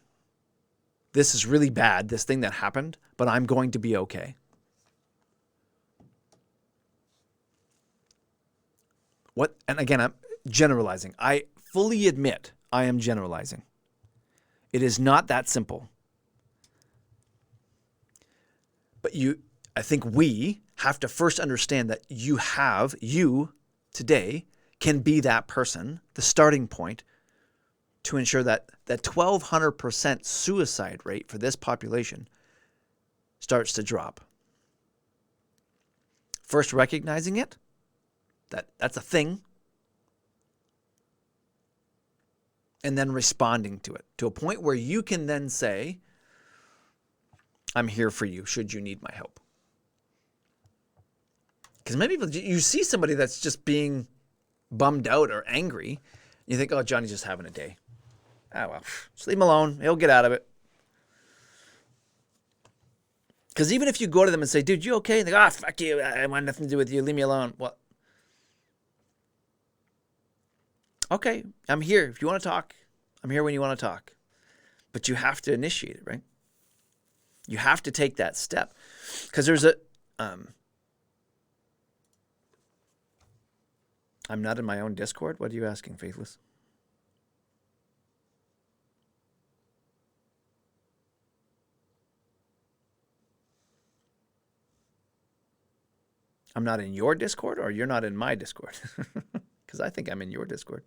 This is really bad, this thing that happened, but I'm going to be okay. And again, I'm generalizing. I fully admit I am generalizing. It is not that simple. But I think we have to first understand that you today can be that person, the starting point to ensure that that 1,200% suicide rate for this population starts to drop. First recognizing it, that's a thing, and then responding to it to a point where you can then say, I'm here for you should you need my help. Because many people, you see somebody that's just being bummed out or angry, you think, oh, Johnny's just having a day. Oh, well, just leave him alone. He'll get out of it. Because even if you go to them and say, dude, you okay? And they go, fuck you. I want nothing to do with you. Leave me alone. Well, okay, I'm here. If you want to talk, I'm here when you want to talk. But you have to initiate it, right? You have to take that step. Because there's I'm not in my own Discord? What are you asking, Faithless? I'm not in your Discord, or you're not in my Discord? Because I think I'm in your Discord.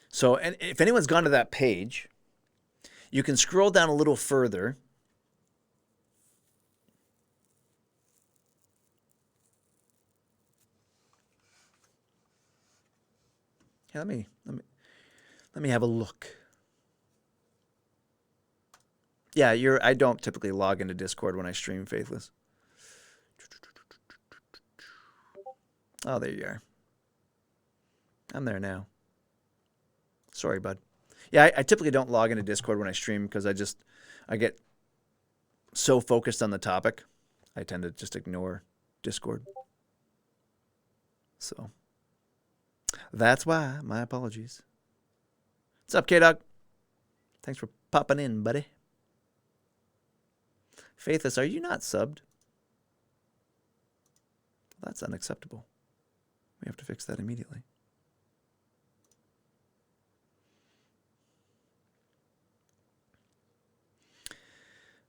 So, and if anyone's gone to that page, you can scroll down a little further. Yeah, let me have a look. Yeah, I don't typically log into Discord when I stream, Faithless. Oh, there you are. I'm there now. Sorry, bud. Yeah, I typically don't log into Discord when I stream because I get so focused on the topic. I tend to just ignore Discord. So that's why, my apologies. What's up, K-Dog? Thanks for popping in, buddy. Faithless, are you not subbed? That's unacceptable. We have to fix that immediately.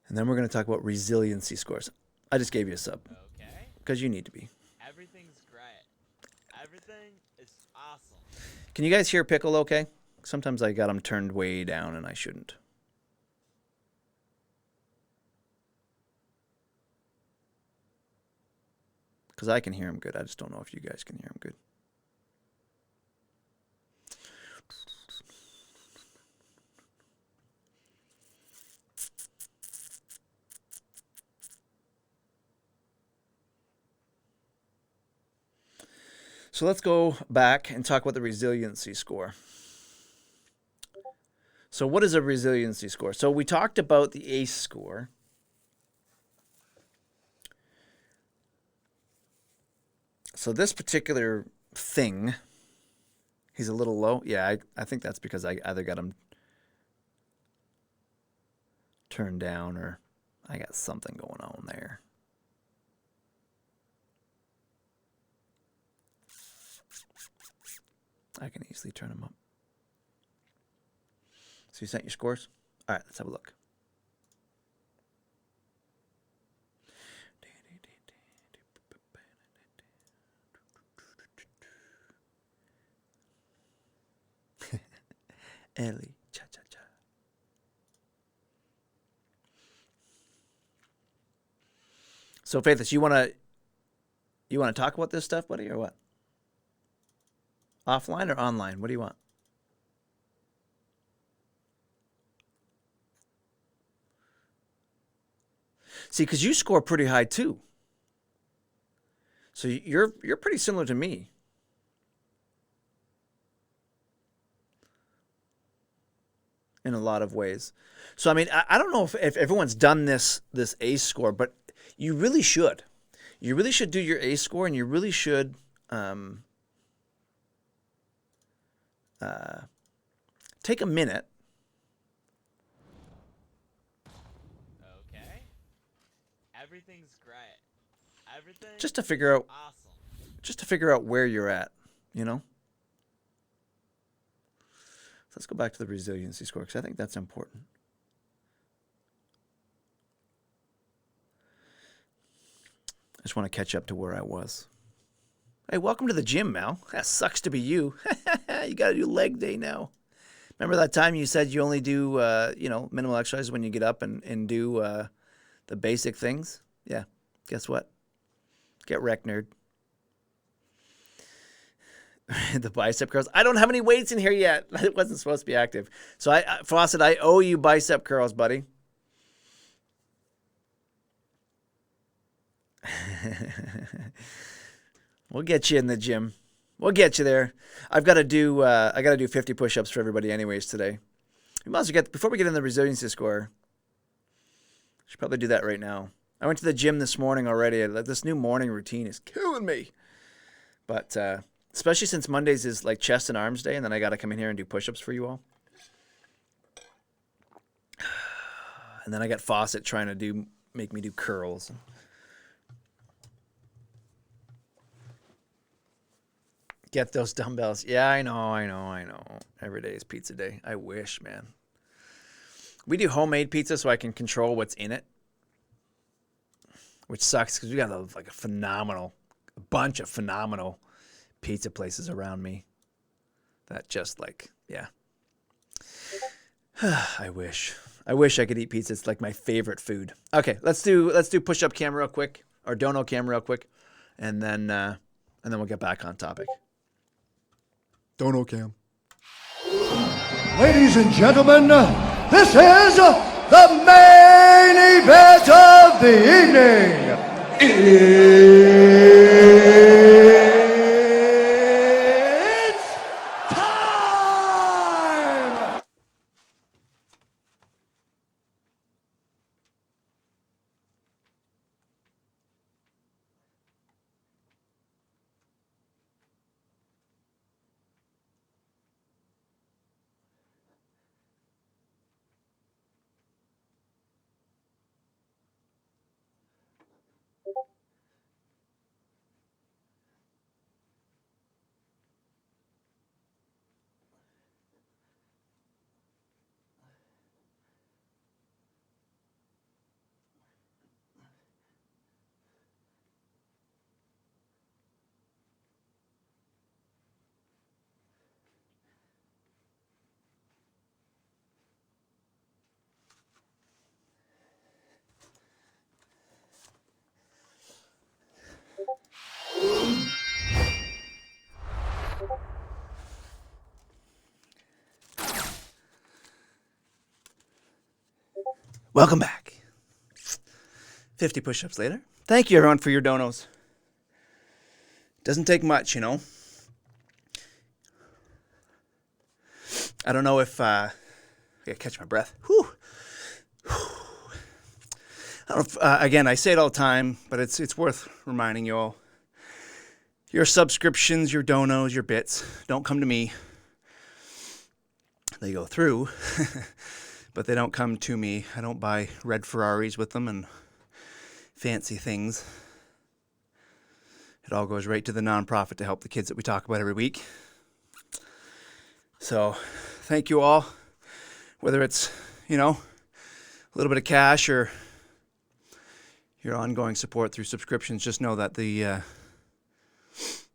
And then we're going to talk about resiliency scores. I just gave you a sub. Okay. Because you need to be. Everything's great. Everything is awesome. Can you guys hear Pickle okay? Sometimes I got him turned way down and I shouldn't. Because I can hear him good. I just don't know if you guys can hear him good. So let's go back and talk about the resiliency score. So what is a resiliency score? So we talked about the ACE score. So this particular thing, he's a little low. Yeah, I think that's because I either got him turned down or I got something going on there. I can easily turn them up. So you sent your scores? All right, let's have a look. Ellie, cha-cha-cha. So Faithless, you wanna talk about this stuff, buddy, or what? Offline or online? What do you want? See, because you score pretty high too. So you're pretty similar to me. In a lot of ways. So I mean, I don't know if everyone's done this ACE score, but you really should. You really should do your ACE score, and you really should take a minute. Okay. Everything's great. Everything Just to figure out awesome. just to figure out where you're at, you know? So let's go back to the resiliency score because I think that's important. I just want to catch up to where I was. Hey, welcome to the gym, Mal. That sucks to be you. You got to do leg day now. Remember that time you said you only do, minimal exercise when you get up and do the basic things? Yeah, guess what? Get wrecked, nerd. The bicep curls. I don't have any weights in here yet. It wasn't supposed to be active. So, Fawcett, I owe you bicep curls, buddy. We'll get you in the gym. We'll get you there. I got to do 50 push-ups for everybody anyways today. We must get before we get in the resiliency score. Should probably do that right now. I went to the gym this morning already. This new morning routine is killing me. But especially since Mondays is like chest and arms day, and then I got to come in here and do push-ups for you all. And then I got Fawcett trying to make me do curls. Get those dumbbells. Yeah, I know. Every day is pizza day. I wish, man. We do homemade pizza so I can control what's in it. Which sucks because we got a bunch of phenomenal pizza places around me. That just yeah. I wish I could eat pizza. It's like my favorite food. Okay, let's do push-up cam real quick, or dono cam real quick, and then we'll get back on topic. Dono cam. Ladies and gentlemen, this is the main event of the evening. It's time! Welcome back. 50 push-ups later. Thank you, everyone, for your donos. Doesn't take much, you know. I don't know if I gotta catch my breath. Whew. I don't know if, again, I say it all the time, but it's worth reminding you all. Your subscriptions, your donos, your bits don't come to me. They go through, but they don't come to me. I don't buy red Ferraris with them and fancy things. It all goes right to the nonprofit to help the kids that we talk about every week. So thank you all, whether it's, you know, a little bit of cash or your ongoing support through subscriptions. Just know that the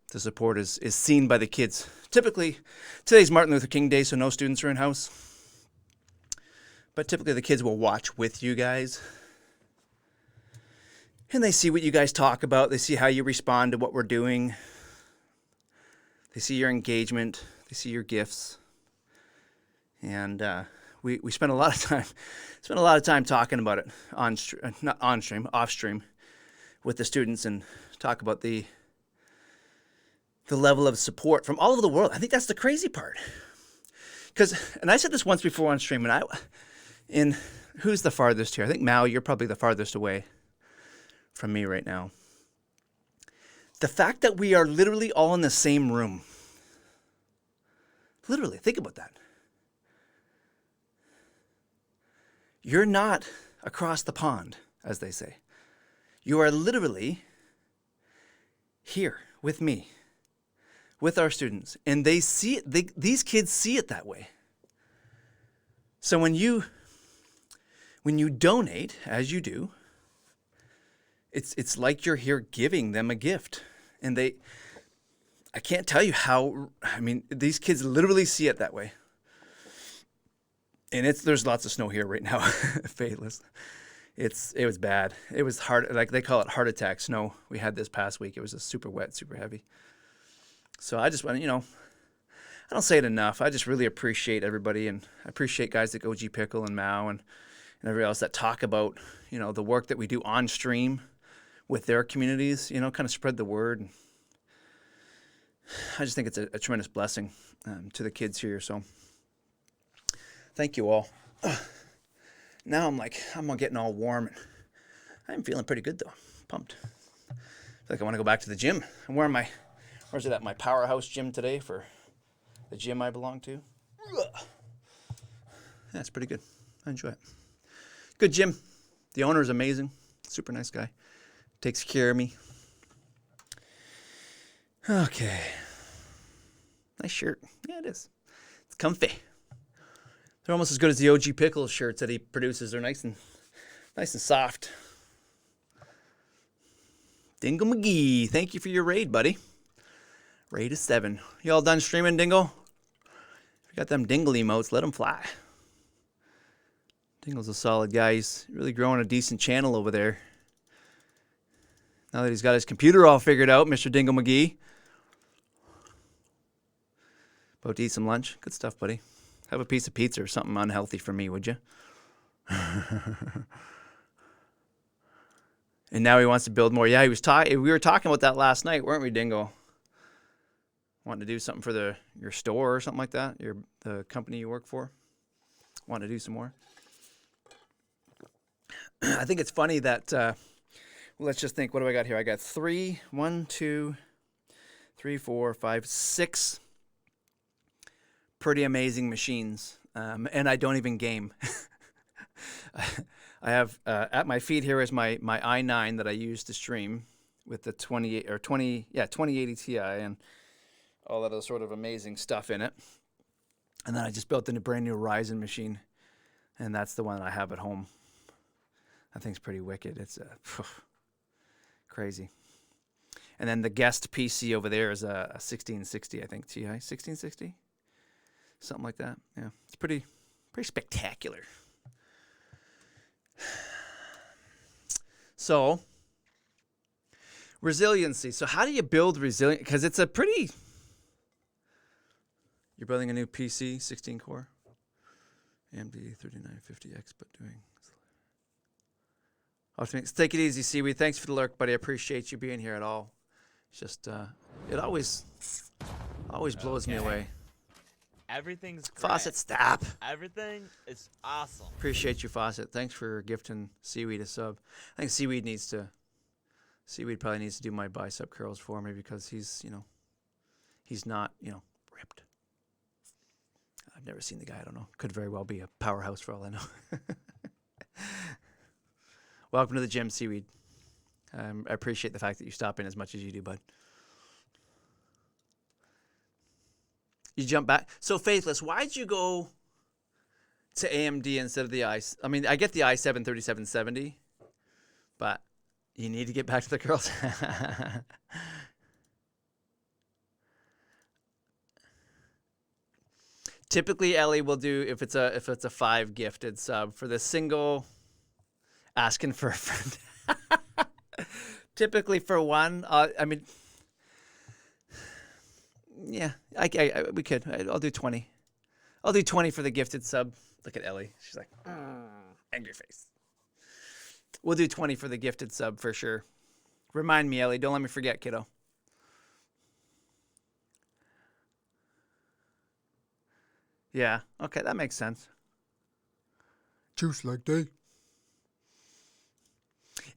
support is seen by the kids. Typically, today's Martin Luther King Day, so no students are in house. But typically the kids will watch with you guys. And they see what you guys talk about. They see how you respond to what we're doing. They see your engagement. They see your gifts. And we spend a lot of time talking about it off stream with the students, and talk about the level of support from all over the world. I think that's the crazy part. And I said this once before on stream, and who's the farthest here? I think Mao, you're probably the farthest away from me right now. The fact that we are literally all in the same room. Literally, think about that. You're not across the pond, as they say. You are literally here with me, with our students, and they see it. These kids see it that way. So when you donate, as you do, it's like you're here giving them a gift, and I can't tell you how. I mean, these kids literally see it that way. And there's lots of snow here right now, faithless. It was bad. It was hard, like they call it heart attack snow. We had this past week. It was just super wet, super heavy. So I just want to, I don't say it enough. I just really appreciate everybody, and I appreciate guys like OG Pickle and Mao and everybody else that talk about, the work that we do on stream with their communities, kind of spread the word. And I just think it's a tremendous blessing to the kids here. So thank you all. Now I'm getting all warm. I'm feeling pretty good though. Pumped. I feel like I want to go back to the gym. I'm wearing where's it at? My Powerhouse gym today for the gym I belong to. That's pretty good. I enjoy it. Good gym. The owner is amazing. Super nice guy. Takes care of me. Okay. Nice shirt. Yeah, it is. It's comfy. They're almost as good as the OG Pickles shirts that he produces. They're nice and soft. Dingle McGee, thank you for your raid, buddy. Raid is 7. You all done streaming, Dingle? If you got them Dingle emotes, let them fly. Dingle's a solid guy. He's really growing a decent channel over there. Now that he's got his computer all figured out, Mr. Dingle McGee. About to eat some lunch. Good stuff, buddy. Have a piece of pizza or something unhealthy for me, would you? And now he wants to build more. Yeah, we were talking about that last night, weren't we, Dingo? Wanting to do something for your store or something like that? The company you work for? Want to do some more? I think it's funny that, let's just think, what do I got here? I got 6 pretty amazing machines, and I don't even game. I have at my feet here is my i9 that I use to stream with the 2080 Ti and all that other sort of amazing stuff in it. And then I just built a brand new Ryzen machine, and that's the one that I have at home. That thing's pretty wicked. It's crazy. And then the guest PC over there is a 1660, I think, Ti 1660, something like that. Yeah, it's pretty spectacular. So, resiliency. So how do you build resilience? Because it's you're building a new PC, 16 core, AMD 3950X, but doing Take it easy, Seaweed. Thanks for the lurk, buddy. I appreciate you being here at all. It's just, it always blows me away. Everything's great. Faucet, stop. Everything is awesome. Appreciate you, Faucet. Thanks for gifting Seaweed a sub. I think Seaweed probably needs to do my bicep curls for me because he's not, ripped. I've never seen the guy. I don't know. Could very well be a powerhouse for all I know. Welcome to the gym, Seaweed. I appreciate the fact that you stop in as much as you do, bud. You jump back. So, Faithless, why'd you go to AMD instead of the I mean, I get the i7 3770, but you need to get back to the curls. Typically, Ellie will do if it's a 5 gifted sub for the single. Asking for a friend. Typically for one, I mean, yeah, we could. I'll do 20. I'll do 20 for the gifted sub. Look at Ellie. She's like, angry face. We'll do 20 for the gifted sub for sure. Remind me, Ellie. Don't let me forget, kiddo. Yeah. Okay, that makes sense. Juice like they.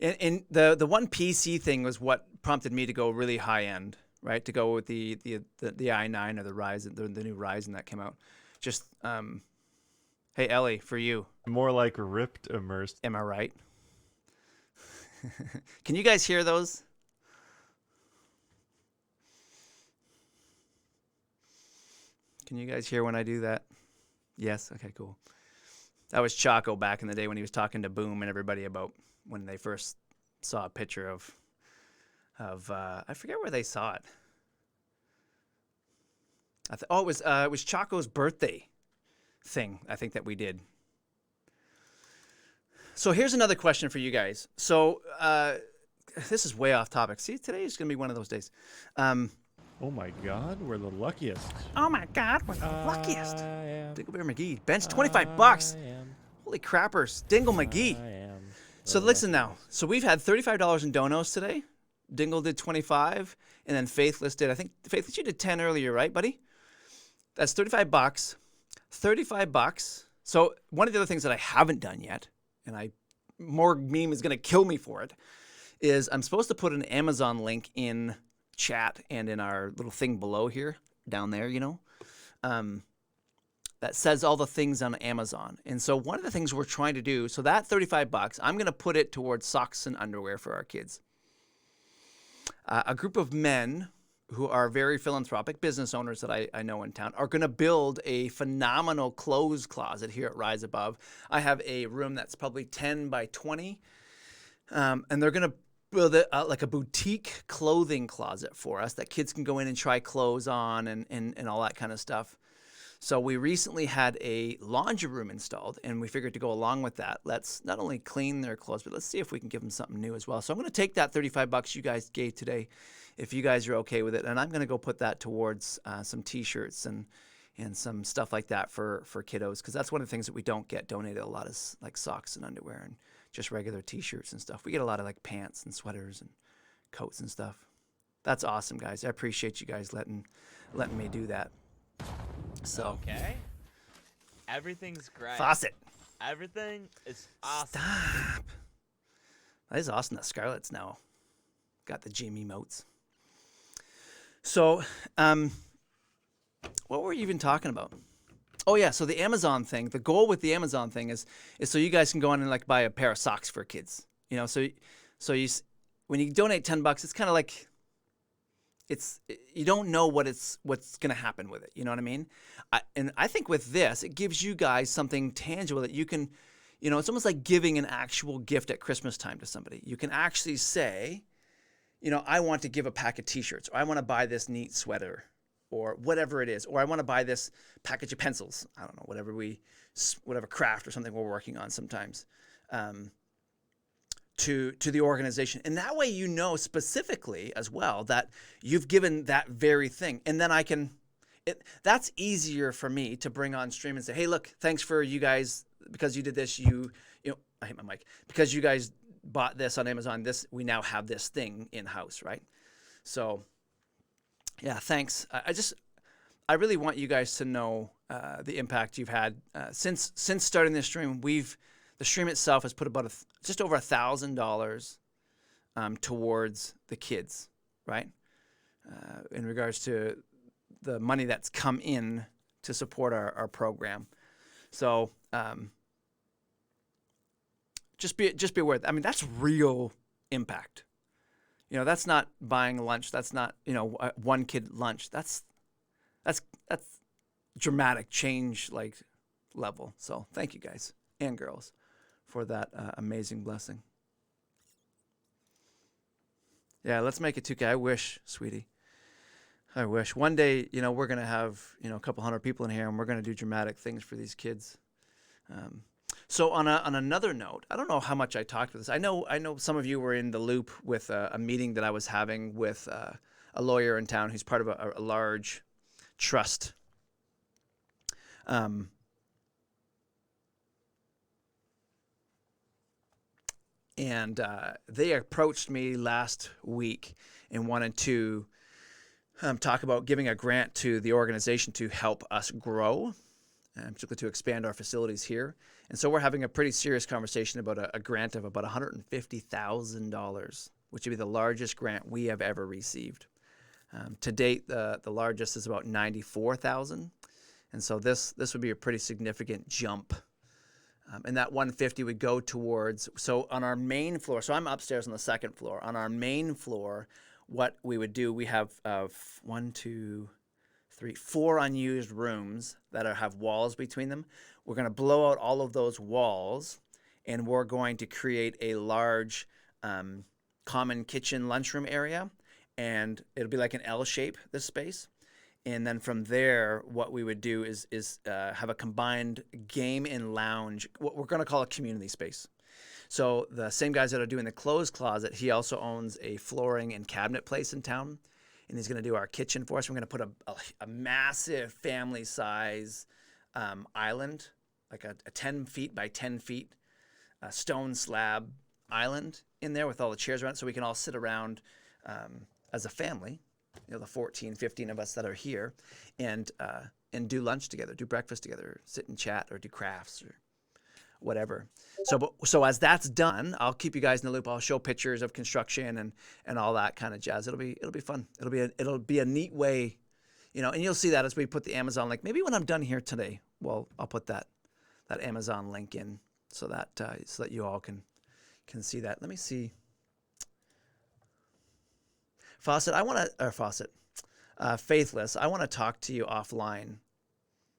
And the one PC thing was what prompted me to go really high end, right? To go with the i9 or the Ryzen, the new Ryzen that came out. Just hey Ellie, for you. More like ripped immersed. Am I right? Can you guys hear those? Can you guys hear when I do that? Yes. Okay. Cool. That was Choco back in the day when he was talking to Boom and everybody about when they first saw a picture of I forget where they saw it. It was Choco's birthday thing, I think, that we did. So here's another question for you guys. So this is way off topic. See, today is going to be one of those days. Oh my God, we're the luckiest. Oh my God, we're the luckiest. am. Dingleberry McGee, bench $25. Holy crappers, Dingle McGee. So listen now. So we've had $35 in donos today. Dingle did 25, and then Faithless did. I think Faithless, you did 10 earlier, right, buddy? That's $35. $35. So one of the other things that I haven't done yet, and more meme is gonna kill me for it, is I'm supposed to put an Amazon link in chat and in our little thing below here, down there, that says all the things on Amazon. And so one of the things we're trying to do, so that $35, I'm going to put it towards socks and underwear for our kids. A group of men who are very philanthropic business owners that I know in town are going to build a phenomenal clothes closet here at Rise Above. I have a room that's probably 10 by 20, and they're going to build it like a boutique clothing closet for us that kids can go in and try clothes on and all that kind of stuff. So we recently had a laundry room installed, and we figured to go along with that, let's not only clean their clothes, but let's see if we can give them something new as well. So I'm going to take that $35 you guys gave today, if you guys are okay with it, and I'm going to go put that towards some T-shirts and some stuff like that for kiddos, because that's one of the things that we don't get donated a lot is like socks and underwear and just regular T-shirts and stuff. We get a lot of like pants and sweaters and coats and stuff. That's awesome, guys. I appreciate you guys letting me do that. So Okay. Everything's great. Faucet. Everything is awesome. Stop. That is awesome that Scarlett's now got the gym emotes. So, what were you even talking about? Oh yeah, so the Amazon thing. The goal with the Amazon thing is so you guys can go on and like buy a pair of socks for kids. So when you donate $10, it's kind of like you don't know what's going to happen with it. You know what I mean? And I think with this, it gives you guys something tangible that you can, it's almost like giving an actual gift at Christmas time to somebody. You can actually say, I want to give a pack of T-shirts, or I want to buy this neat sweater, or whatever it is, or I want to buy this package of pencils. I don't know, whatever craft or something we're working on sometimes. To the organization. And that way specifically as well that you've given that very thing. And then that's easier for me to bring on stream and say, hey, look, thanks for you guys, because you did this, I hate my mic, because you guys bought this on Amazon. We now have this thing in house, right? So, yeah, thanks. I really want you guys to know the impact you've had since starting this stream. The stream itself has put about just over $1,000 towards the kids, right? In regards to the money that's come in to support our program. So just be aware. I mean, that's real impact. You know, that's not buying lunch. That's not, one kid lunch. That's dramatic change, like, level. So thank you guys and girls for that amazing blessing. Yeah, let's make it 2K. I wish, sweetie. I wish. One day, we're going to have, a couple hundred people in here, and we're going to do dramatic things for these kids. So on another note, I don't know how much I talked about this. I know some of you were in the loop with a meeting that I was having with a lawyer in town who's part of a large trust. And they approached me last week and wanted to talk about giving a grant to the organization to help us grow, particularly to expand our facilities here. And so we're having a pretty serious conversation about a grant of about $150,000, which would be the largest grant we have ever received. To date, the largest is about $94,000. And so this would be a pretty significant jump. And that 150 would go towards, so on our main floor, so I'm upstairs on the second floor. On our main floor, what we would do, we have 4 unused rooms that have walls between them. We're going to blow out all of those walls, and we're going to create a large common kitchen lunchroom area, and it'll be like an L shape, this space. And then from there, what we would do is have a combined game and lounge, what we're going to call a community space. So the same guys that are doing the clothes closet, he also owns a flooring and cabinet place in town, and he's going to do our kitchen for us. We're going to put a massive family size island, like a 10 feet by 10 feet stone slab island in there with all the chairs around it, so we can all sit around as a family. The 14, 15 of us that are here, and do lunch together, do breakfast together, sit and chat, or do crafts or whatever. So as that's done, I'll keep you guys in the loop. I'll show pictures of construction and all that kind of jazz. It'll be fun. It'll be a neat way, and you'll see that as we put the Amazon link. Maybe when I'm done here today, well, I'll put that Amazon link in so that you all can see that. Let me see. Faithless, I want to talk to you offline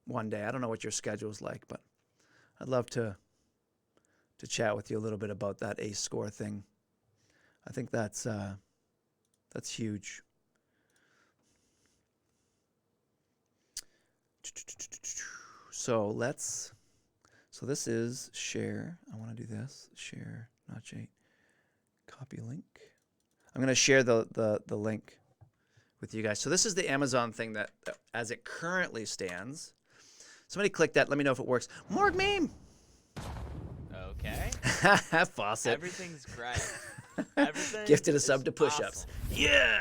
one day. I don't know what your schedule's like, but I'd love to chat with you a little bit about that ACE score thing. I think that's huge. So this is share. I want to do this. Share, notch 8. Copy link. I'm going to share the link with you guys. So this is the Amazon thing that as it currently stands. Somebody click that. Let me know if it works. Morg meme. Okay. Faucet. Everything's great. Everything Gifted a is sub to push-ups. awesome. Yeah.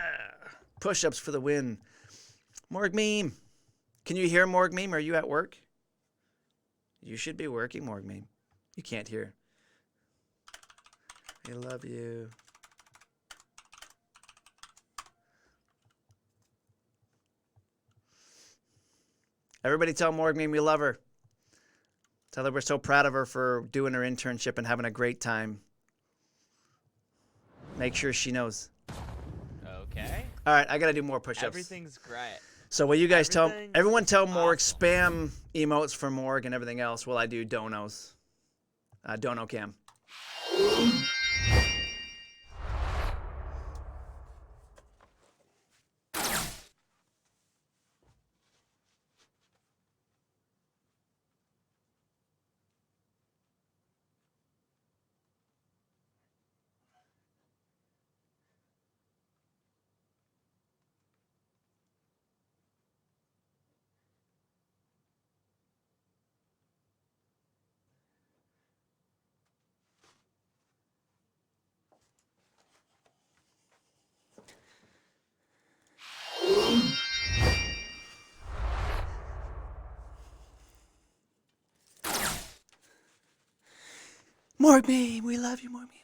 Push-ups for the win. Morg meme. Can you hear Morg meme? Are you at work? You should be working, Morg meme. You can't hear. I love you. Everybody tell Morg meme we love her. Tell her we're so proud of her for doing her internship and having a great time. Make sure she knows. Okay. All right, I got to do more push-ups. Everything's great. So will you guys everyone tell Morg, awesome. spam emotes for Morg and everything else while I do donos. Dono cam. Morg me, we love you, Morg me.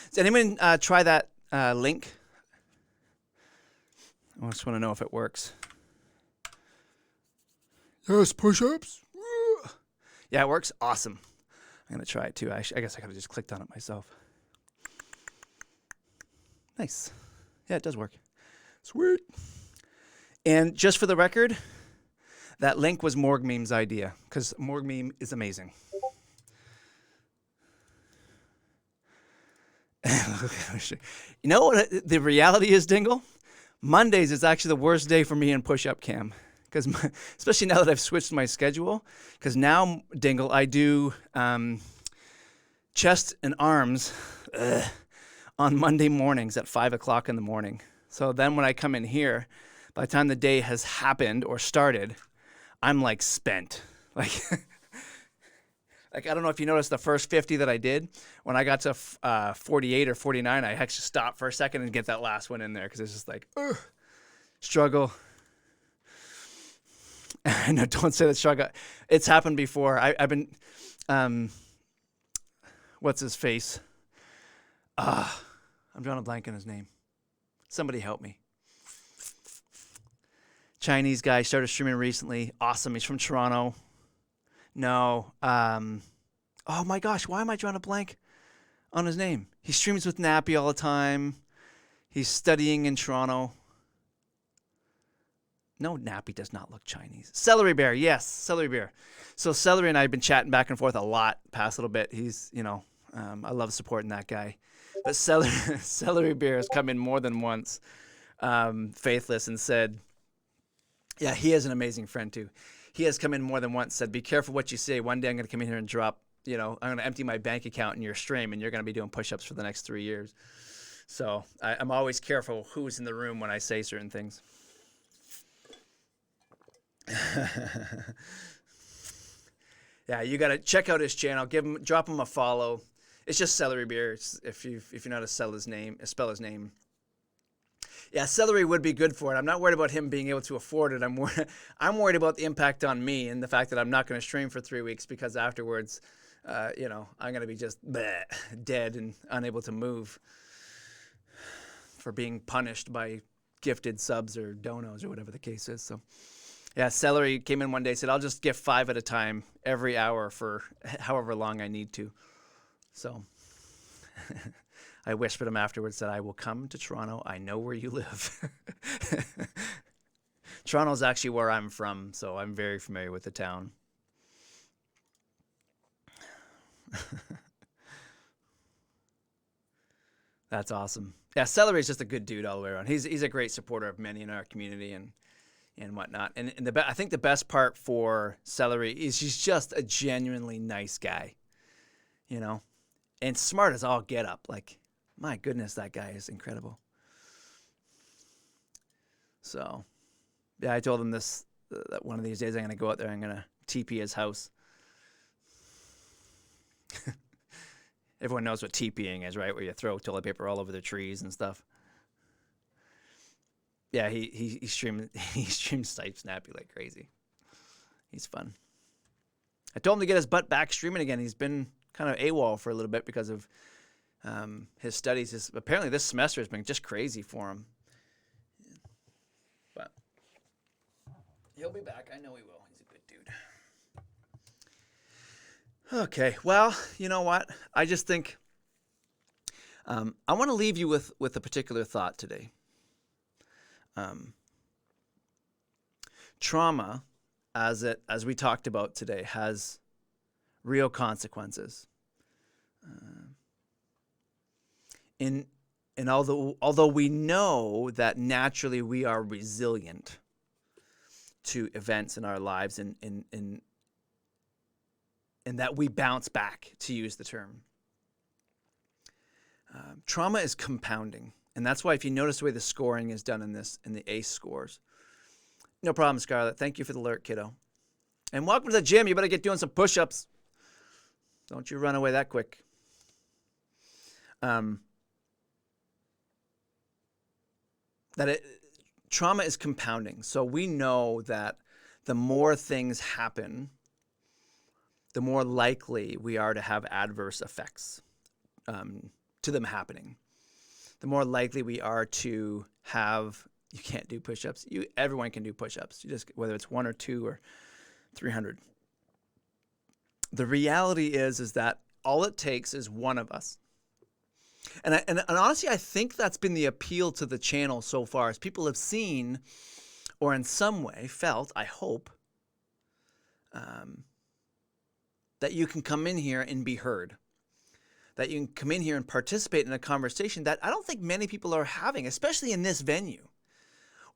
Does anyone try that link? I just want to know if it works. Yes, push-ups. Yeah, it works. Awesome. I'm gonna try it too. I guess I could have just clicked on it myself. Nice. Yeah, it does work. Sweet. And just for the record, that link was Morg Meme's idea, because Morg Meme is amazing. You know what the reality is, Dingle? Mondays is actually the worst day for me in push-up cam, because especially now that I've switched my schedule. Because now, Dingle, I do chest and arms on Monday mornings at 5 o'clock in the morning. So then when I come in here, by the time the day has happened or started, I'm like spent. Like, like I don't know if you noticed the first 50 that I did. When I got to 48 or 49, I actually stopped for a second and get that last one in there because it's just like, ugh, struggle. No, don't say that struggle. It's happened before. I've been, what's his face? I'm drawing a blank on his name. Somebody help me. Chinese guy, started streaming recently. Awesome. He's from Toronto. No. Oh my gosh, why am I drawing a blank on his name? He streams with Nappy all the time. He's studying in Toronto. No, Nappy does not look Chinese. Celery Bear, yes, Celery Bear. So Celery and I have been chatting back and forth a lot past little bit. He's, I love supporting that guy. But Celery Bear has come in more than once, faithless, and said, yeah, he is an amazing friend too. He has come in more than once, said, be careful what you say. One day I'm going to come in here and drop, I'm going to empty my bank account in your stream, and you're going to be doing push-ups for the next 3 years. So I'm always careful who's in the room when I say certain things. Yeah, you got to check out his channel. Drop him a follow. It's just Celery Beer. If you know how to spell his name. Yeah, Celery would be good for it. I'm not worried about him being able to afford it. I'm worried about the impact on me and the fact that I'm not going to stream for 3 weeks because afterwards, I'm going to be just dead and unable to move for being punished by gifted subs or donos or whatever the case is. So, yeah, Celery came in one day, said, I'll just gift 5 at a time every hour for however long I need to. So I whispered him afterwards that I will come to Toronto. I know where you live. Toronto's actually where I'm from, so I'm very familiar with the town. That's awesome. Yeah, Celery is just a good dude all the way around. He's a great supporter of many in our community and whatnot. And I think the best part for Celery is he's just a genuinely nice guy, and smart as all get up. Like, my goodness, that guy is incredible. So, yeah, I told him that one of these days I'm going to go out there and I'm going to TP his house. Everyone knows what TPing is, right? Where you throw toilet paper all over the trees and stuff. Yeah, he streams Stipe Snappy like crazy. He's fun. I told him to get his butt back streaming again. He's been kind of AWOL for a little bit because of his studies. Apparently this semester has been just crazy for him. But he'll be back. I know he will. He's a good dude. Okay, well, you know what? I just think I want to leave you with a particular thought today. Trauma, as we talked about today, has real consequences. And although we know that naturally we are resilient to events in our lives and that we bounce back, to use the term, trauma is compounding. And that's why if you notice the way the scoring is done in the ACE scores. No problem, Scarlett. Thank you for the alert, kiddo. And welcome to the gym. You better get doing some push-ups. Don't you run away that quick. Trauma is compounding. So we know that the more things happen the more likely we are to have adverse effects to them happening. The more likely we are to have, you can't do push-ups. Everyone can do push-ups. You just, whether it's 1 or 2 or 300. The reality is that all it takes is one of us. And honestly, I think that's been the appeal to the channel so far, is people have seen, or in some way felt, I hope, that you can come in here and be heard. That you can come in here and participate in a conversation that I don't think many people are having, especially in this venue,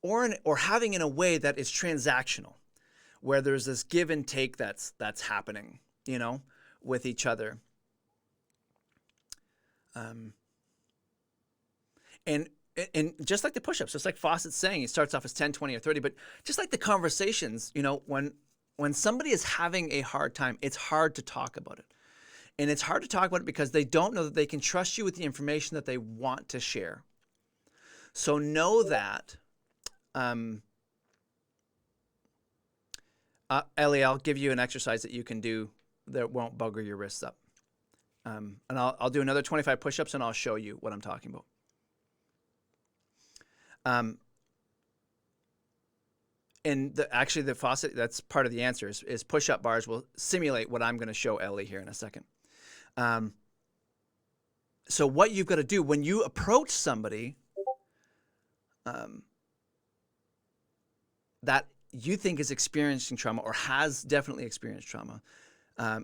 or having in a way that is transactional, where there's this give and take that's happening, you know, with each other. And just like the push-ups, just like Fawcett's saying, it starts off as 10, 20, or 30, but just like the conversations, you know, when somebody is having a hard time, it's hard to talk about it. And it's hard to talk about it because they don't know that they can trust you with the information that they want to share. So know that, Ellie, I'll give you an exercise that you can do that won't bugger your wrists up. And I'll do another 25 push-ups and I'll show you what I'm talking about. And actually the Fawcett, that's part of the answer, is push-up bars will simulate what I'm going to show Ellie here in a second. So what you've got to do when you approach somebody that you think is experiencing trauma or has definitely experienced trauma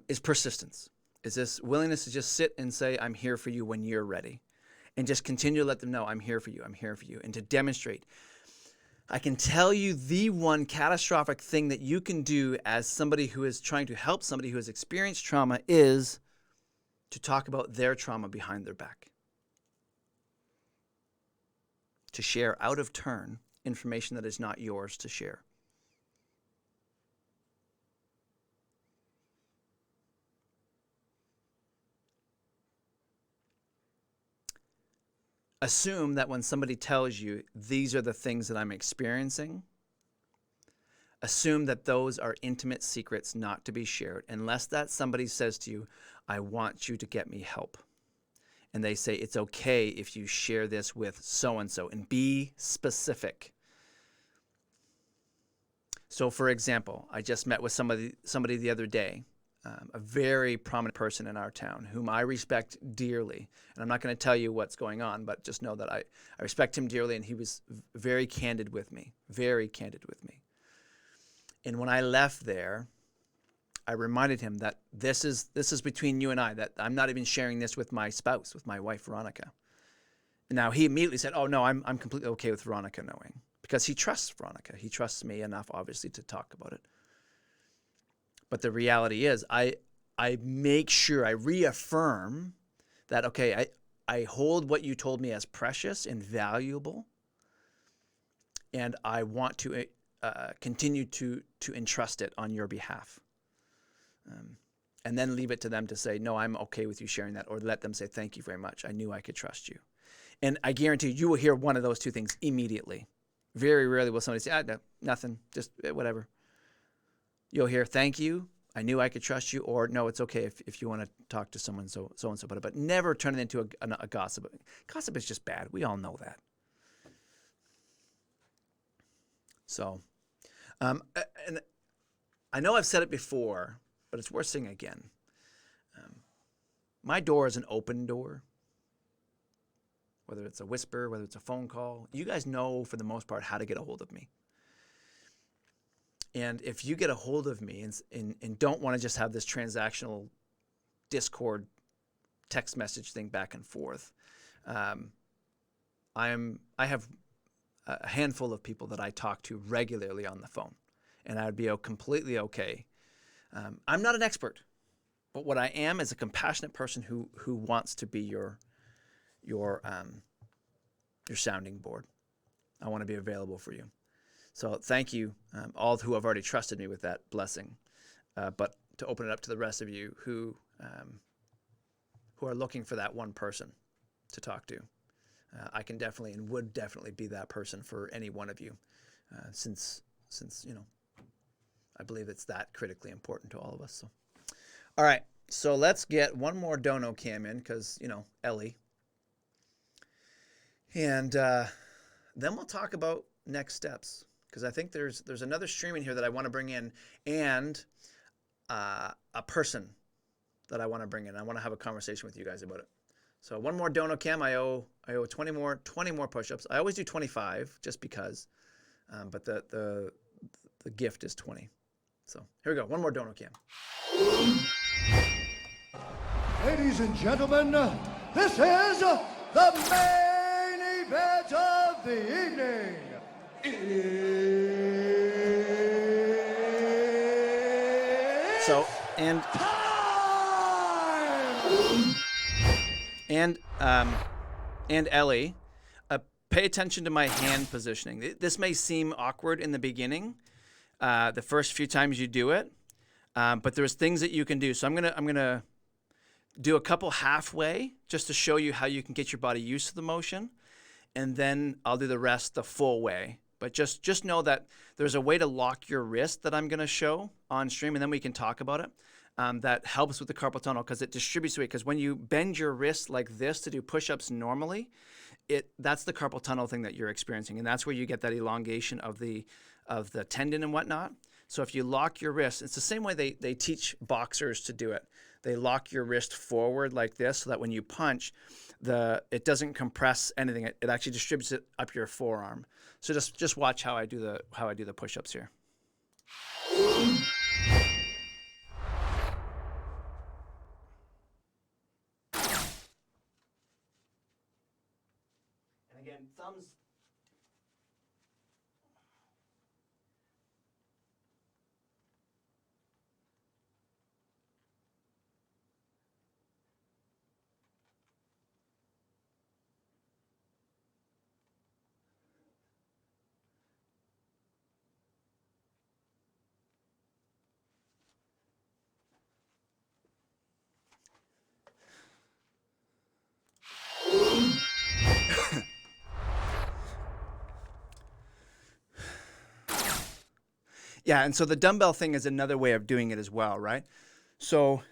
is persistence. Is this willingness to just sit and say, I'm here for you when you're ready. And just continue to let them know, I'm here for you, I'm here for you. And to demonstrate. I can tell you the one catastrophic thing that you can do as somebody who is trying to help somebody who has experienced trauma is to talk about their trauma behind their back. To share out of turn information that is not yours to share. Assume that when somebody tells you, these are the things that I'm experiencing, assume that those are intimate secrets not to be shared, unless that somebody says to you, I want you to get me help. And they say, it's okay if you share this with so-and-so, and be specific. So for example, I just met with somebody the other day, a very prominent person in our town whom I respect dearly. And I'm not going to tell you what's going on, but just know that I respect him dearly, and he was very candid with me, very candid with me. And when I left there, I reminded him that this is between you and I, that I'm not even sharing this with my spouse, with my wife, Veronica. And now he immediately said, oh no, I'm completely okay with Veronica knowing, because he trusts Veronica. He trusts me enough, obviously, to talk about it. But the reality is, I make sure, I reaffirm that, okay, I hold what you told me as precious and valuable, and I want to continue to entrust it on your behalf. And then leave it to them to say, no, I'm okay with you sharing that, or let them say, thank you very much. I knew I could trust you. And I guarantee you will hear one of those two things immediately. Very rarely will somebody say, no, nothing, just whatever. You'll hear, thank you, I knew I could trust you, or no, it's okay if you want to talk to someone so-and-so about it, but never turn it into a gossip. Gossip is just bad. We all know that. So, and I know I've said it before, but it's worth saying again. My door is an open door. Whether it's a whisper, whether it's a phone call, you guys know for the most part how to get a hold of me. And if you get a hold of me and don't want to just have this transactional Discord text message thing back and forth, I have a handful of people that I talk to regularly on the phone, and I would be completely okay. I'm not an expert, but what I am is a compassionate person who wants to be your sounding board. I want to be available for you. So thank you, all who have already trusted me with that blessing. But to open it up to the rest of you who are looking for that one person to talk to, I can definitely and would definitely be that person for any one of you, since you know, I believe it's that critically important to all of us. So, All right, so let's get one more dono cam in because, Ellie. And then we'll talk about next steps because I think there's another stream in here that I want to bring in and a person that I want to bring in. I want to have a conversation with you guys about it. So one more dono cam. I owe 20 more push-ups. I always do 25 just because, but the gift is 20. So here we go. One more dono cam. Ladies and gentlemen, this is the main event of the evening. So and Ellie, pay attention to my hand positioning. This may seem awkward in the beginning, the first few times you do it, but there's things that you can do. So I'm gonna do a couple halfway just to show you how you can get your body used to the motion, and then I'll do the rest the full way. But just know that there's a way to lock your wrist that I'm gonna show on stream, and then we can talk about it. That helps with the carpal tunnel because it distributes weight. Because when you bend your wrist like this to do push-ups normally, that's the carpal tunnel thing that you're experiencing, and that's where you get that elongation of the tendon and whatnot. So if you lock your wrist, it's the same way they teach boxers to do it. They lock your wrist forward like this so that when you punch, it doesn't compress anything. It actually distributes it up your forearm. So just watch how I do the push-ups here. And again, thumbs. Yeah, and so the dumbbell thing is another way of doing it as well, right? So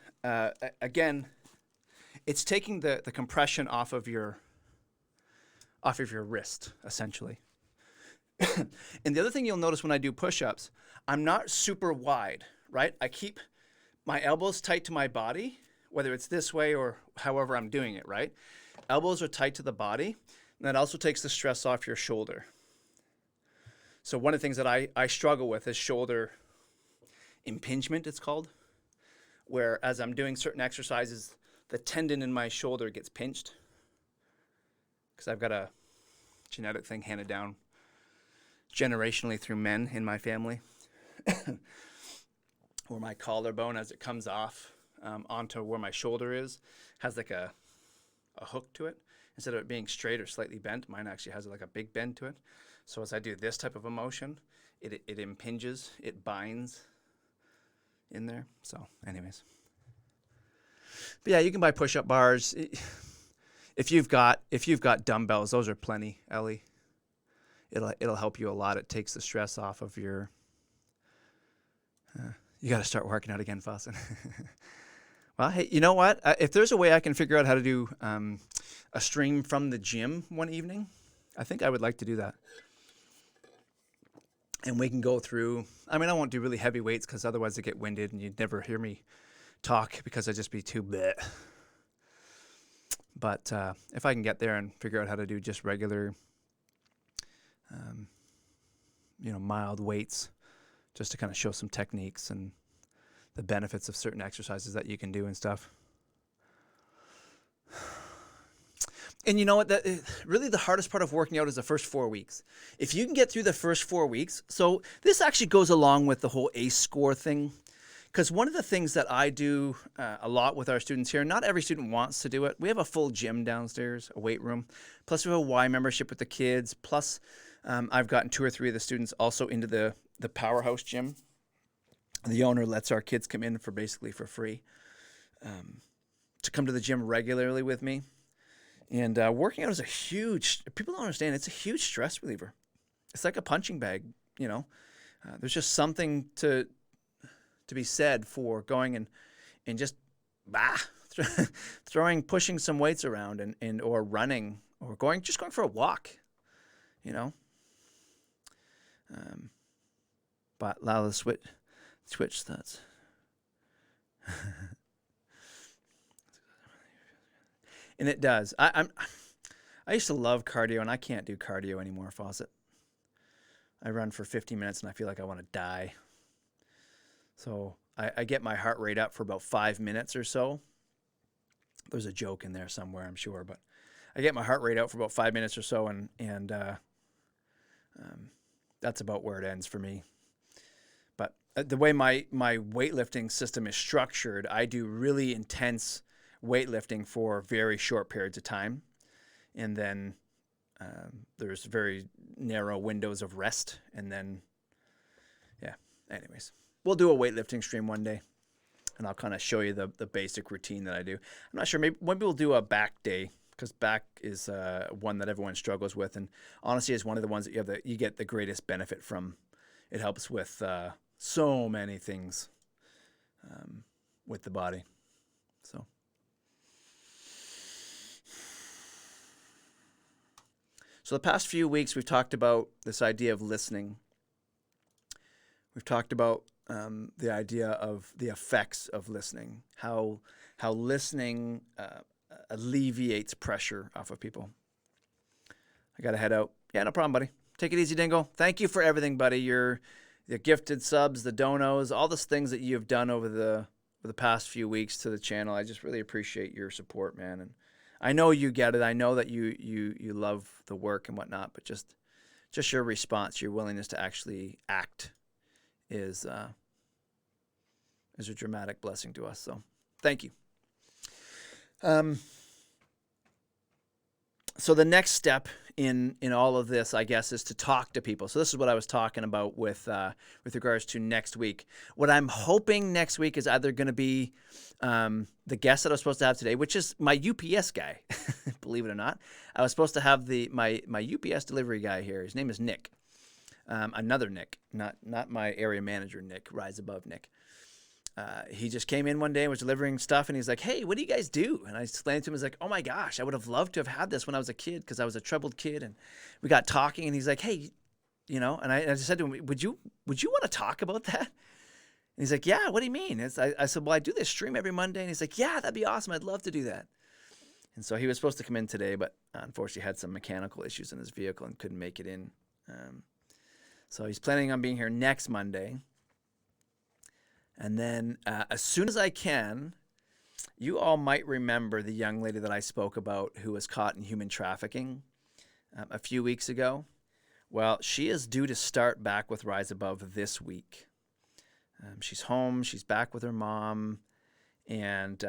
again, it's taking the compression off of your wrist, essentially. And the other thing you'll notice when I do push-ups, I'm not super wide, right? I keep my elbows tight to my body, whether it's this way or however I'm doing it, right? Elbows are tight to the body, and that also takes the stress off your shoulder. So one of the things that I struggle with is shoulder impingement, it's called, where as I'm doing certain exercises, the tendon in my shoulder gets pinched because I've got a genetic thing handed down generationally through men in my family, where my collarbone, as it comes off onto where my shoulder is, has like a hook to it. Instead of it being straight or slightly bent, mine actually has like a big bend to it. So as I do this type of a motion, it impinges, it binds in there. So anyways. But yeah, you can buy push-up bars. If you've got dumbbells, those are plenty, Ellie. It'll help you a lot. It takes the stress off of your you got to start working out again, Fawcett. Well, hey, you know what? If there's a way I can figure out how to do a stream from the gym one evening, I think I would like to do that. And we can go through, I mean, I won't do really heavy weights because otherwise I get winded and you'd never hear me talk because I'd just be too bleh. But if I can get there and figure out how to do just regular, mild weights, just to kind of show some techniques and the benefits of certain exercises that you can do and stuff. And you know what? Really the hardest part of working out is the first 4 weeks. If you can get through the first 4 weeks, so this actually goes along with the whole ACE score thing. Because one of the things that I do a lot with our students here, not every student wants to do it. We have a full gym downstairs, a weight room. Plus we have a Y membership with the kids. Plus I've gotten 2 or 3 of the students also into the Powerhouse gym. The owner lets our kids come in for free to come to the gym regularly with me. And working out is people don't understand, it's a huge stress reliever. It's like a punching bag, There's just something to be said for going and just pushing some weights around and or running or going for a walk, you know. But allow the switch thoughts. And it does. I used to love cardio, and I can't do cardio anymore, Fawcett. I run for 50 minutes, and I feel like I want to die. So I get my heart rate up for about 5 minutes or so. There's a joke in there somewhere, I'm sure, but I get my heart rate out for about 5 minutes or so, and that's about where it ends for me. But the way my weightlifting system is structured, I do really intense weightlifting for very short periods of time, and then there's very narrow windows of rest, and then anyways, we'll do a weightlifting stream one day, and I'll kind of show you the basic routine that I do. I'm not sure, maybe we'll do a back day, because back is one that everyone struggles with, and honestly is one of the ones that you get the greatest benefit from. It helps with so many things with the body. So the past few weeks, we've talked about this idea of listening. We've talked about the idea of the effects of listening, how listening alleviates pressure off of people. I got to head out. Yeah, no problem, buddy. Take it easy, Dingo. Thank you for everything, buddy. The gifted subs, the donos, all the things that you have done over the past few weeks to the channel. I just really appreciate your support, man. And I know you get it. I know that you love the work and whatnot, but just your response, your willingness to actually act is a dramatic blessing to us. So thank you. So the next step in all of this, I guess, is to talk to people. So this is what I was talking about with regards to next week. What I'm hoping next week is either going to be the guest that I was supposed to have today, which is my UPS guy. Believe it or not, I was supposed to have my UPS delivery guy here. His name is Nick. Another Nick, not my area manager Nick, Rise Above Nick. He just came in one day and was delivering stuff, and he's like, "Hey, what do you guys do?" And I explained to him, I was like, "Oh my gosh, I would have loved to have had this when I was a kid, because I was a troubled kid." And we got talking, and he's like, "Hey, you know," and I just said to him, "Would you want to talk about that?" And he's like, "Yeah, what do you mean?" I said, "Well, I do this stream every Monday." And he's like, "Yeah, that'd be awesome. I'd love to do that." And so he was supposed to come in today, but unfortunately had some mechanical issues in his vehicle and couldn't make it in. So he's planning on being here next Monday. And then as soon as I can, you all might remember the young lady that I spoke about who was caught in human trafficking a few weeks ago. Well, she is due to start back with Rise Above this week. She's home. She's back with her mom. And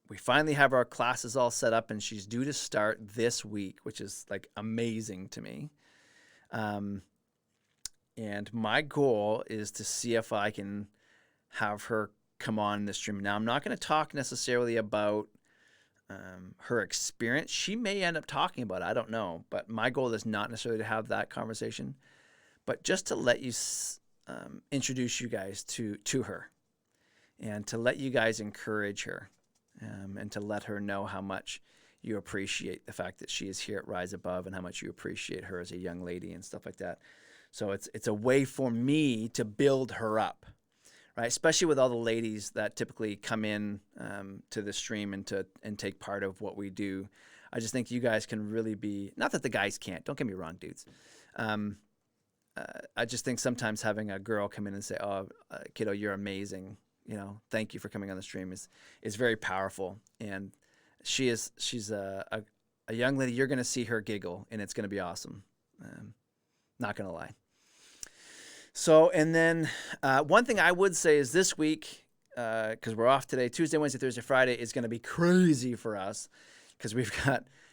we finally have our classes all set up, and she's due to start this week, which is like amazing to me. And my goal is to see if I can have her come on the stream. Now, I'm not going to talk necessarily about her experience. She may end up talking about it. I don't know. But my goal is not necessarily to have that conversation, but just to let you introduce you guys to her, and to let you guys encourage her, and to let her know how much you appreciate the fact that she is here at Rise Above, and how much you appreciate her as a young lady and stuff like that. So it's a way for me to build her up, right? Especially with all the ladies that typically come in to the stream and take part of what we do. I just think you guys can really be, not that the guys can't, don't get me wrong, dudes. I just think sometimes having a girl come in and say, "Oh, kiddo, you're amazing. You know, thank you for coming on the stream," is very powerful. And she's a young lady. You're going to see her giggle, and it's going to be awesome. Not going to lie. So, and then one thing I would say is this week, because we're off today, Tuesday, Wednesday, Thursday, Friday is going to be crazy for us, because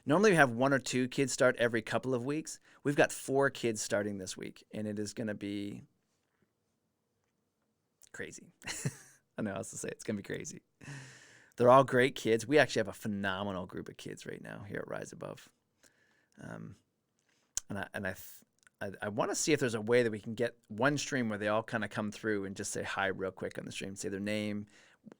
normally we have 1 or 2 kids start every couple of weeks. We've got 4 kids starting this week, and it is going to be crazy. I know how else to say it. It's going to be crazy. They're all great kids. We actually have a phenomenal group of kids right now here at Rise Above. I want to see if there's a way that we can get one stream where they all kind of come through and just say hi real quick on the stream, say their name,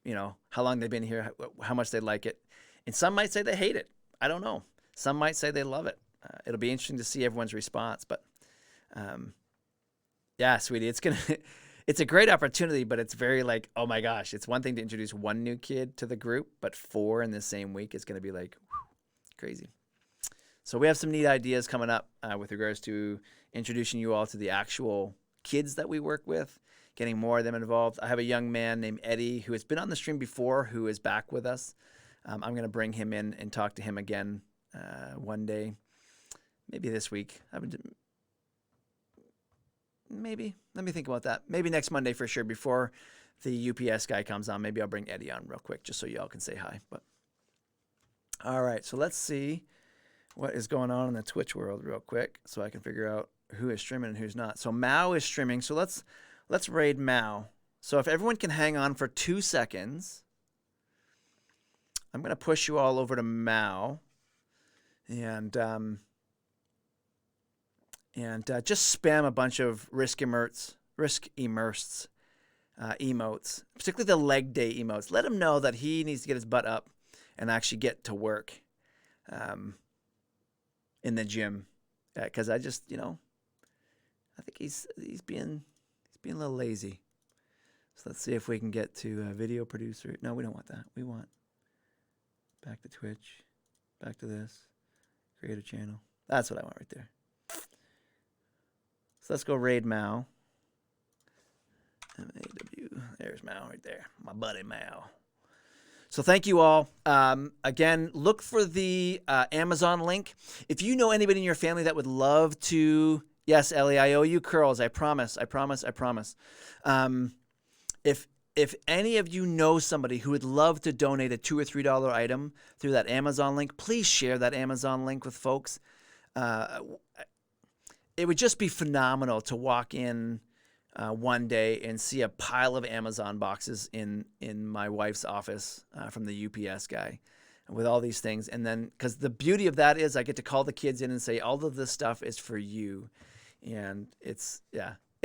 how long they've been here, how much they like it. And some might say they hate it. I don't know. Some might say they love it. It'll be interesting to see everyone's response. But yeah, sweetie, it's a great opportunity, but it's very like, oh my gosh, it's one thing to introduce one new kid to the group, but 4 in the same week is going to be like crazy. So we have some neat ideas coming up with regards to introducing you all to the actual kids that we work with, getting more of them involved. I have a young man named Eddie who has been on the stream before, who is back with us. I'm going to bring him in and talk to him again one day, maybe this week. Maybe. Let me think about that. Maybe next Monday for sure, before the UPS guy comes on. Maybe I'll bring Eddie on real quick just so y'all can say hi. But all right, so let's see what is going on in the Twitch world real quick so I can figure out who is streaming and who's not. So Mao is streaming. So let's raid Mao. So if everyone can hang on for 2 seconds, I'm going to push you all over to Mao and just spam a bunch of risk immersed emotes, particularly the leg day emotes. Let him know that he needs to get his butt up and actually get to work in the gym. Because I just, I think he's being a little lazy. So let's see if we can get to video producer. No, we don't want that. We want back to Twitch, back to this, create a channel. That's what I want right there. So let's go raid Mao. M-A-W. There's Mao right there. My buddy Mao. So thank you all. Again, look for the Amazon link. If you know anybody in your family that would love to, yes, Ellie, I owe you curls. I promise. If any of you know somebody who would love to donate a $2 or $3 item through that Amazon link, please share that Amazon link with folks. It would just be phenomenal to walk in one day and see a pile of Amazon boxes in my wife's office from the UPS guy with all these things. And then, because the beauty of that is I get to call the kids in and say, all of this stuff is for you. And it's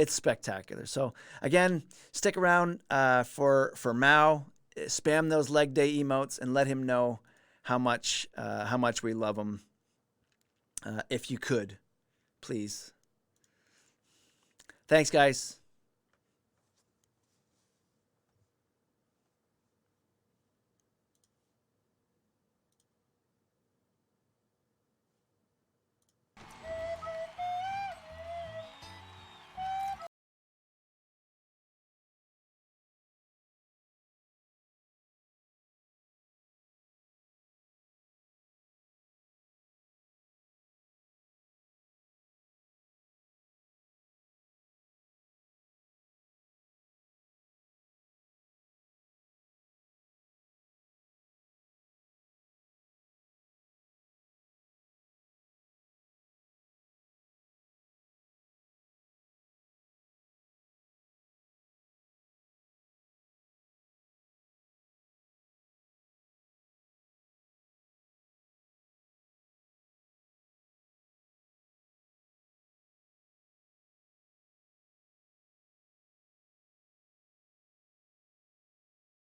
spectacular. So again, stick around for Mao, spam those leg day emotes and let him know how much we love him. If you could, please. Thanks, guys.